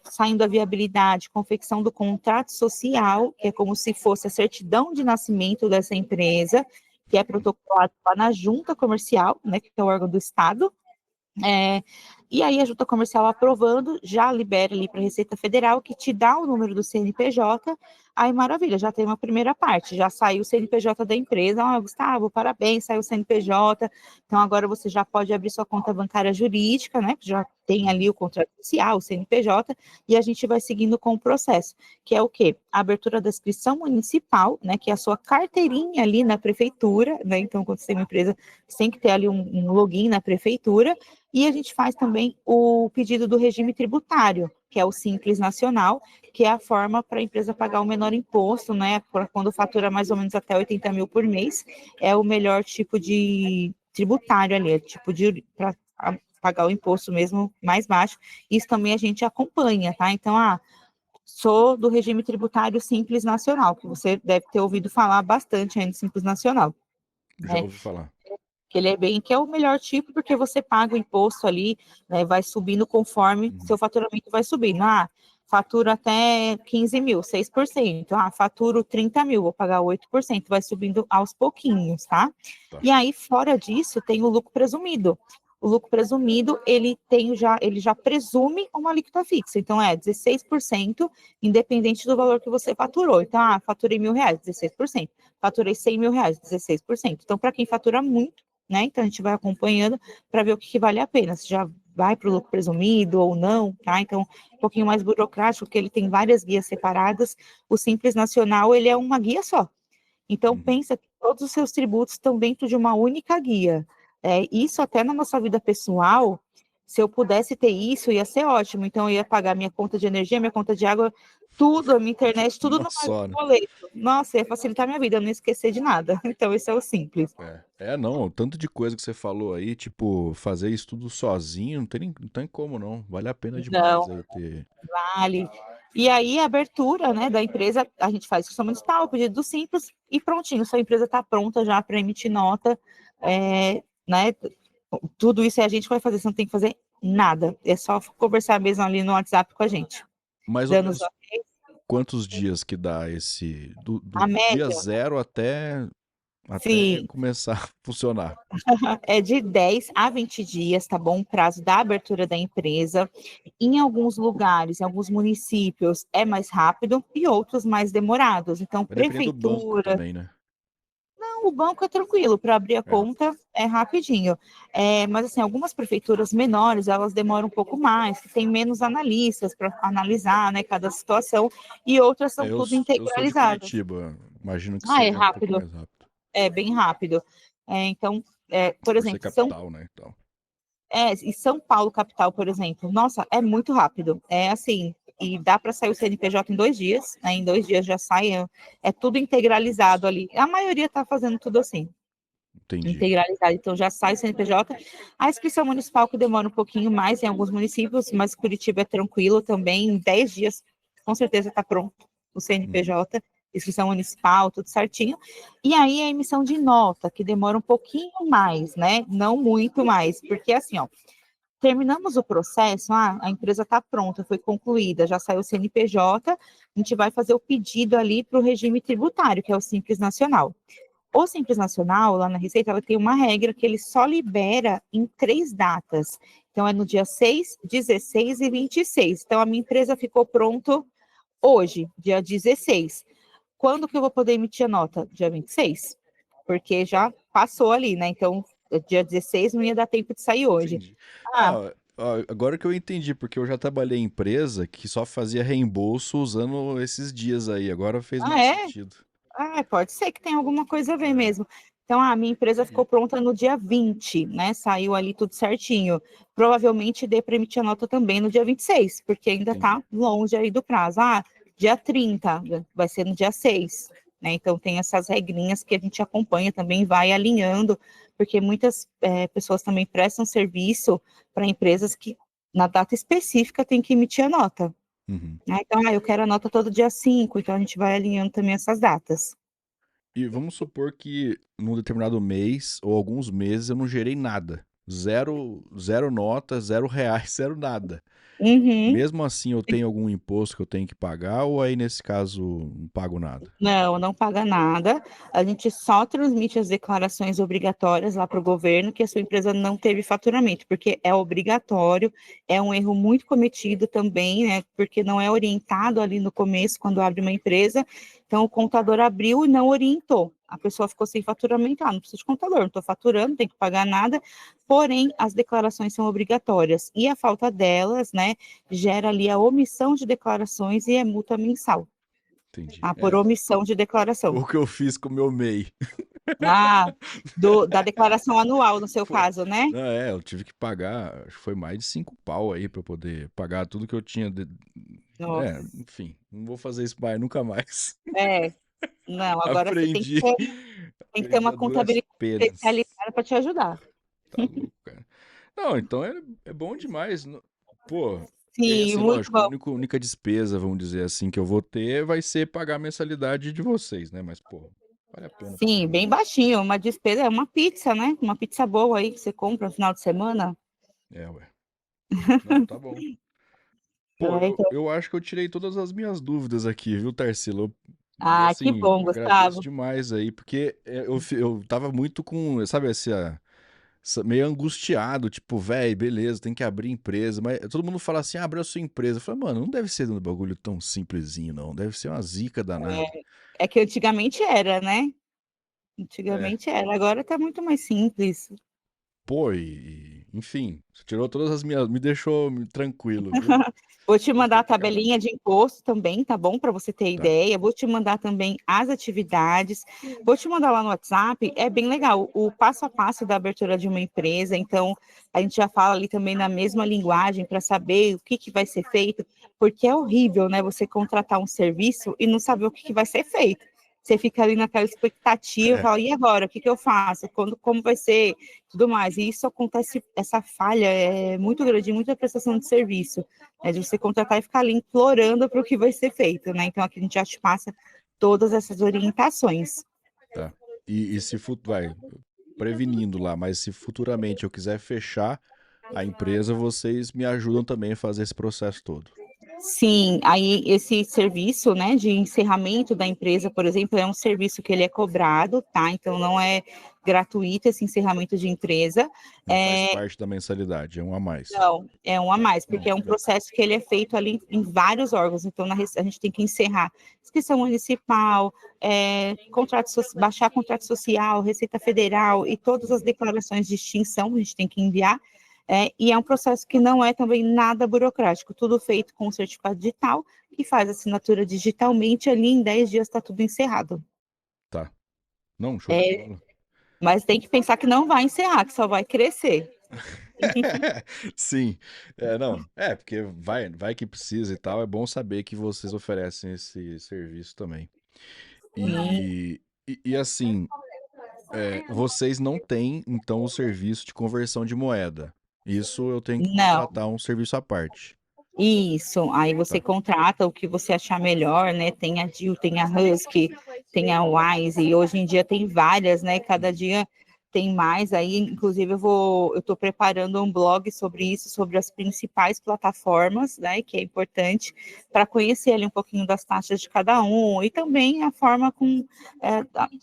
saindo a viabilidade, confecção do contrato social, que é como se fosse a certidão de nascimento dessa empresa, que é protocolado lá na junta comercial, né, que é o órgão do Estado, e aí a junta comercial aprovando, já libera ali para a Receita Federal, que te dá o número do CNPJ, aí maravilha, já tem uma primeira parte, já saiu o CNPJ da empresa, Gustavo, parabéns, saiu o CNPJ, então agora você já pode abrir sua conta bancária jurídica, né, que já tem ali o contrato social, o CNPJ, e a gente vai seguindo com o processo, que é o quê? A abertura da inscrição municipal, né, que é a sua carteirinha ali na prefeitura, né, então quando você tem uma empresa, você tem que ter ali um login na prefeitura, e a gente faz também o pedido do regime tributário, que é o Simples Nacional, que é a forma para a empresa pagar o menor imposto, né? Quando fatura mais ou menos até 80 mil por mês, é o melhor tipo de tributário ali, é tipo de para pagar o imposto mesmo mais baixo. Isso também a gente acompanha, tá? Então, sou do regime tributário Simples Nacional, que você deve ter ouvido falar bastante aí no Simples Nacional. Já Né? ouvi falar. Que ele é bem, que é o melhor tipo, porque você paga o imposto ali, né, vai subindo conforme seu faturamento vai subindo. Fatura até 15 mil, 6%. Faturo 30 mil, vou pagar 8%, vai subindo aos pouquinhos, tá? Tá. E aí, fora disso, tem o lucro presumido. O lucro presumido, ele já presume uma alíquota fixa, então é 16%, independente do valor que você faturou. Então, faturei R$ 1.000, 16%. Faturei R$ 100.000, 16%. Então, para quem fatura muito, né? Então a gente vai acompanhando para ver o que vale a pena, se já vai para o lucro presumido ou não, tá? Então, um pouquinho mais burocrático, porque ele tem várias guias separadas. O Simples Nacional, ele é uma guia só. Então, pensa que todos os seus tributos estão dentro de uma única guia. Isso até na nossa vida pessoal, se eu pudesse ter isso, ia ser ótimo. Então, eu ia pagar minha conta de energia, minha conta de água, tudo, a minha internet, tudo no Só, né? boleto. Nossa, ia facilitar minha vida, eu não ia esquecer de nada. Então, esse é o Simples. Não, o tanto de coisa que você falou aí, tipo, fazer isso tudo sozinho, não tem como não. Vale a pena demais Não, aí ter. vale. E aí, a abertura, né, da empresa, a gente faz inscrição municipal, o pedido do Simples e prontinho, sua empresa está pronta já para emitir nota, né, tudo isso a gente vai fazer, você não tem que fazer nada, é só conversar mesmo ali no WhatsApp com a gente. Mais ou Dando os menos quantos dias que dá esse. Do a dia média, zero até sim, começar a funcionar. é de 10 a 20 dias, tá bom? O prazo da abertura da empresa. Em alguns lugares, em alguns municípios, é mais rápido e outros mais demorados. Então, Vai depender do banco prefeitura, também, né? o banco é tranquilo, para abrir a É. conta é rapidinho. Mas, assim, algumas prefeituras menores, elas demoram um pouco mais, que tem menos analistas para analisar, né, cada situação, e outras são Eu, tudo eu sou de integralizadas. Curitiba, imagino que É seja um pouco rápido, mais rápido. é bem rápido. Então, por Por ser exemplo, capital, né? Então. e São Paulo, capital, por exemplo, nossa, é muito rápido. É assim, e dá para sair o CNPJ em 2 dias, né? Em 2 dias já sai, é tudo integralizado ali. A maioria está fazendo tudo assim, Entendi. integralizado, então já sai o CNPJ. A inscrição municipal que demora um pouquinho mais em alguns municípios, mas Curitiba é tranquilo também, em 10 dias, com certeza está pronto o CNPJ, inscrição municipal, tudo certinho. E aí a emissão de nota, que demora um pouquinho mais, né? Não muito mais, porque assim, terminamos o processo, a empresa está pronta, foi concluída, já saiu o CNPJ, a gente vai fazer o pedido ali para o regime tributário, que é o Simples Nacional. O Simples Nacional, lá na Receita, ela tem uma regra que ele só libera em 3 datas. Então, é no dia 6, 16 e 26. Então, a minha empresa ficou pronto hoje, dia 16. Quando que eu vou poder emitir a nota? Dia 26. Porque já passou ali, né? Então, dia 16 não ia dar tempo de sair hoje. Entendi. Ah, Não, ó, agora que eu entendi, porque eu já trabalhei em empresa que só fazia reembolso usando esses dias aí. Agora fez mais é? sentido. Pode ser que tenha alguma coisa a ver mesmo. Então, a minha empresa ficou Entendi. pronta no dia 20, né? Saiu ali tudo certinho. Provavelmente dê para emitir a nota também no dia 26, porque ainda Entendi. está longe aí do prazo. Dia 30, vai ser no dia 6, né? Então, tem essas regrinhas que a gente acompanha também, vai alinhando, porque muitas pessoas também prestam serviço para empresas que, na data específica, tem que emitir a nota. Uhum. Né? Então, eu quero a nota todo dia 5, então a gente vai alinhando também essas datas. E vamos supor que num determinado mês ou alguns meses eu não gerei nada. Zero nota, R$ 0, zero nada. Uhum. Mesmo assim, eu tenho algum imposto que eu tenho que pagar ou aí nesse caso não pago nada? Não, não paga nada. A gente só transmite as declarações obrigatórias lá para o governo que a sua empresa não teve faturamento, porque é obrigatório, é um erro muito cometido também, né? Porque não é orientado ali no começo, quando abre uma empresa. Então, o contador abriu e não orientou. A pessoa ficou sem faturamento, não precisa de contador, não estou faturando, não tem que pagar nada. Porém, as declarações são obrigatórias e a falta delas, né, gera ali a omissão de declarações e é multa mensal. Entendi. Por omissão de declaração. O que eu fiz com o meu MEI. Ah, da declaração anual, no seu Pô, caso, né? não, eu tive que pagar, acho que foi mais de 5 pau aí pra eu poder pagar tudo que eu tinha. Nossa, Enfim, não vou fazer isso mais, nunca mais. é. Não, agora você Aprendi. tem que ter Aprendi uma a duras contabilidade penas. especializada para te ajudar. Tá louco, cara. Não, então é bom demais. Pô, é Sim, assim, muito lógico, a bom. única despesa, vamos dizer assim, que eu vou ter vai ser pagar a mensalidade de vocês, né? Mas, pô, vale a pena pra Sim, caramba. bem baixinho. Uma despesa é uma pizza, né? Uma pizza boa aí que você compra no final de semana. É, ué. Não, tá bom. Pô, É, então, eu acho que eu tirei todas as minhas dúvidas aqui, viu, Tarsila? E que assim, bom, agradeço Gustavo. demais aí, porque eu tava muito com, sabe, meio angustiado, tipo, velho, beleza, tem que abrir empresa, mas todo mundo fala assim, abre a sua empresa. Eu falei, mano, não deve ser um bagulho tão simplesinho, não, deve ser uma zica danada. É que antigamente era, né? É, Antigamente era, agora tá muito mais simples. pô, enfim, você tirou todas as minhas, me deixou tranquilo, viu? Vou te Gostei mandar a pra caramba. tabelinha de imposto também, tá bom? Para você ter Tá. ideia. Vou te mandar também as atividades. Vou te mandar lá no WhatsApp. É bem legal o passo a passo da abertura de uma empresa. Então, a gente já fala ali também na mesma linguagem para saber o que vai ser feito, porque é horrível, né? Você contratar um serviço e não saber o que vai ser feito. Você fica ali naquela expectativa, É, fala, e agora? O que eu faço? Como vai ser? Tudo mais. E isso acontece, essa falha é muito grande, muita prestação de serviço, de você contratar e ficar ali implorando para o que vai ser feito, né? Então aqui a gente já te passa todas essas orientações. tá. E se vai, prevenindo lá, mas se futuramente eu quiser fechar a empresa, vocês me ajudam também a fazer esse processo todo. Sim, aí esse serviço, né, de encerramento da empresa, por exemplo, é um serviço que ele é cobrado, tá? Então não é gratuito esse encerramento de empresa. Não faz parte da mensalidade, é um a mais. Não, é um a Tá. mais, Não, porque é um tudo bem. processo que ele é feito ali em vários órgãos. Então, a gente tem que encerrar inscrição municipal, baixar contrato social, Receita Federal e todas as Uhum. declarações de extinção a gente tem que enviar. E é um processo que não é também nada burocrático, tudo feito com certificado digital, que faz assinatura digitalmente ali em 10 dias está tudo encerrado. Tá. Não, show de É, bola. mas tem que pensar que não vai encerrar, que só vai crescer. Sim. Não. Porque vai que precisa e tal. É bom saber que vocês oferecem esse serviço também. E assim, vocês não têm, então, o serviço de conversão de moeda. Isso eu tenho que Não. contratar um serviço à parte. Isso, aí você Tá. contrata o que você achar melhor, né? Tem a Jill, tem a Husky, tem a Wise, e hoje em dia tem várias, né? Cada Uhum. dia tem mais aí, inclusive eu estou preparando um blog sobre isso, sobre as principais plataformas, né, que é importante para conhecer ali um pouquinho das taxas de cada um e também a forma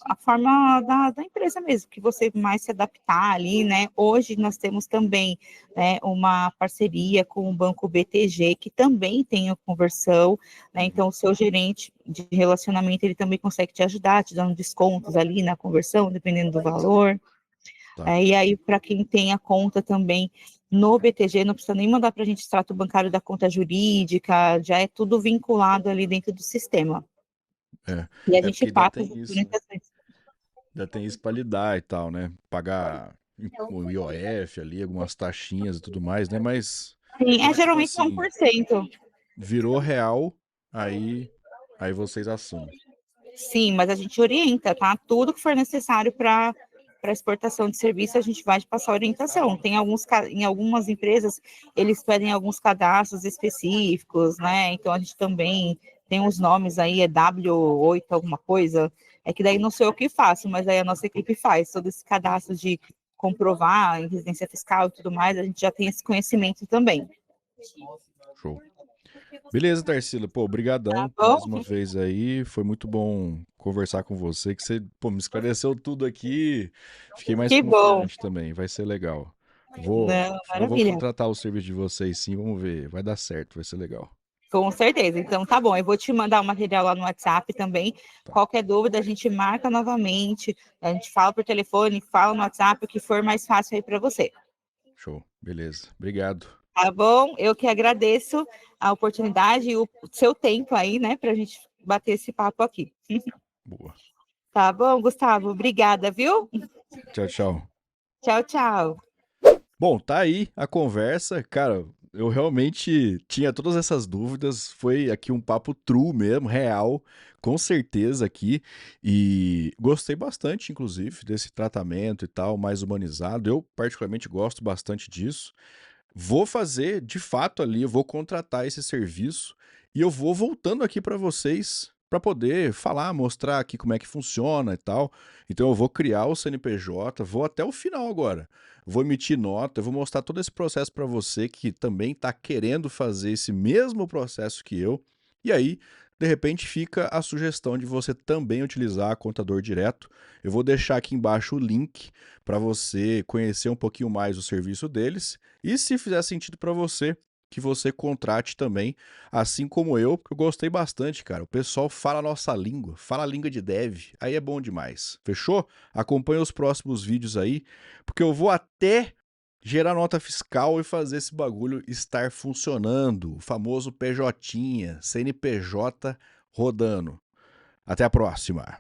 a forma da empresa mesmo, que você mais se adaptar ali, né? Hoje nós temos também, né, uma parceria com o Banco BTG, que também tem a conversão, né? Então o seu gerente de relacionamento, ele também consegue te ajudar, te dando descontos ali na conversão, dependendo do valor. Tá. E aí, para quem tem a conta também no BTG, não precisa nem mandar para a gente extrato bancário da conta jurídica, já é tudo vinculado ali dentro do sistema. É, E a é gente porque ainda passa as tem isso, né? orientações. Ainda tem isso pra lidar e tal, né? Pagar o IOF ali, algumas taxinhas e tudo mais, né? Mas, Sim, tipo geralmente é assim, 1%. virou real, aí vocês assumem. Sim, mas a gente orienta, tá? Tudo que for necessário para exportação de serviço, a gente vai te passar orientação. Tem em algumas empresas, eles pedem alguns cadastros específicos, né? Então a gente também tem uns nomes aí, é W8 alguma coisa. É que daí não sou eu que faço, mas aí a nossa equipe faz todo esse cadastro de comprovar em residência fiscal e tudo mais, a gente já tem esse conhecimento também. Show. Beleza, Tarsila. Pô, Tá brigadão bom? mais uma vez aí. Foi muito bom conversar com você, que você, pô, me esclareceu tudo aqui. Fiquei mais Que bom. confiante também. Vai ser legal. Não, Eu vou maravilha. contratar o serviço de vocês sim, vamos ver. Vai dar certo, vai ser legal. Com certeza. Então, tá bom. Eu vou te mandar o material lá no WhatsApp também. Tá. Qualquer dúvida, a gente marca novamente. A gente fala por telefone, fala no WhatsApp, o que for mais fácil aí para você. Show. Beleza. Obrigado. Tá bom? Eu que agradeço a oportunidade e o seu tempo aí, né, para a gente bater esse papo aqui. Boa. Tá bom, Gustavo? Obrigada, viu? Tchau, tchau. Tchau, tchau. Bom, tá aí a conversa. Cara, eu realmente tinha todas essas dúvidas. Foi aqui um papo true mesmo, real, com certeza aqui. E gostei bastante, inclusive, desse tratamento e tal, mais humanizado. Eu, particularmente, gosto bastante disso. Vou fazer, de fato, ali, eu vou contratar esse serviço e eu vou voltando aqui para vocês para poder falar, mostrar aqui como é que funciona e tal. Então eu vou criar o CNPJ, vou até o final agora. Vou emitir nota, eu vou mostrar todo esse processo para você que também está querendo fazer esse mesmo processo que eu. E aí, de repente, fica a sugestão de você também utilizar Contador Direto. Eu vou deixar aqui embaixo o link para você conhecer um pouquinho mais o serviço deles. E se fizer sentido para você, que você contrate também, assim como eu, porque eu gostei bastante, cara. O pessoal fala a nossa língua, fala a língua de dev, aí é bom demais. Fechou? Acompanha os próximos vídeos aí, porque eu vou até gerar nota fiscal e fazer esse bagulho estar funcionando. O famoso PJ, CNPJ rodando. Até a próxima.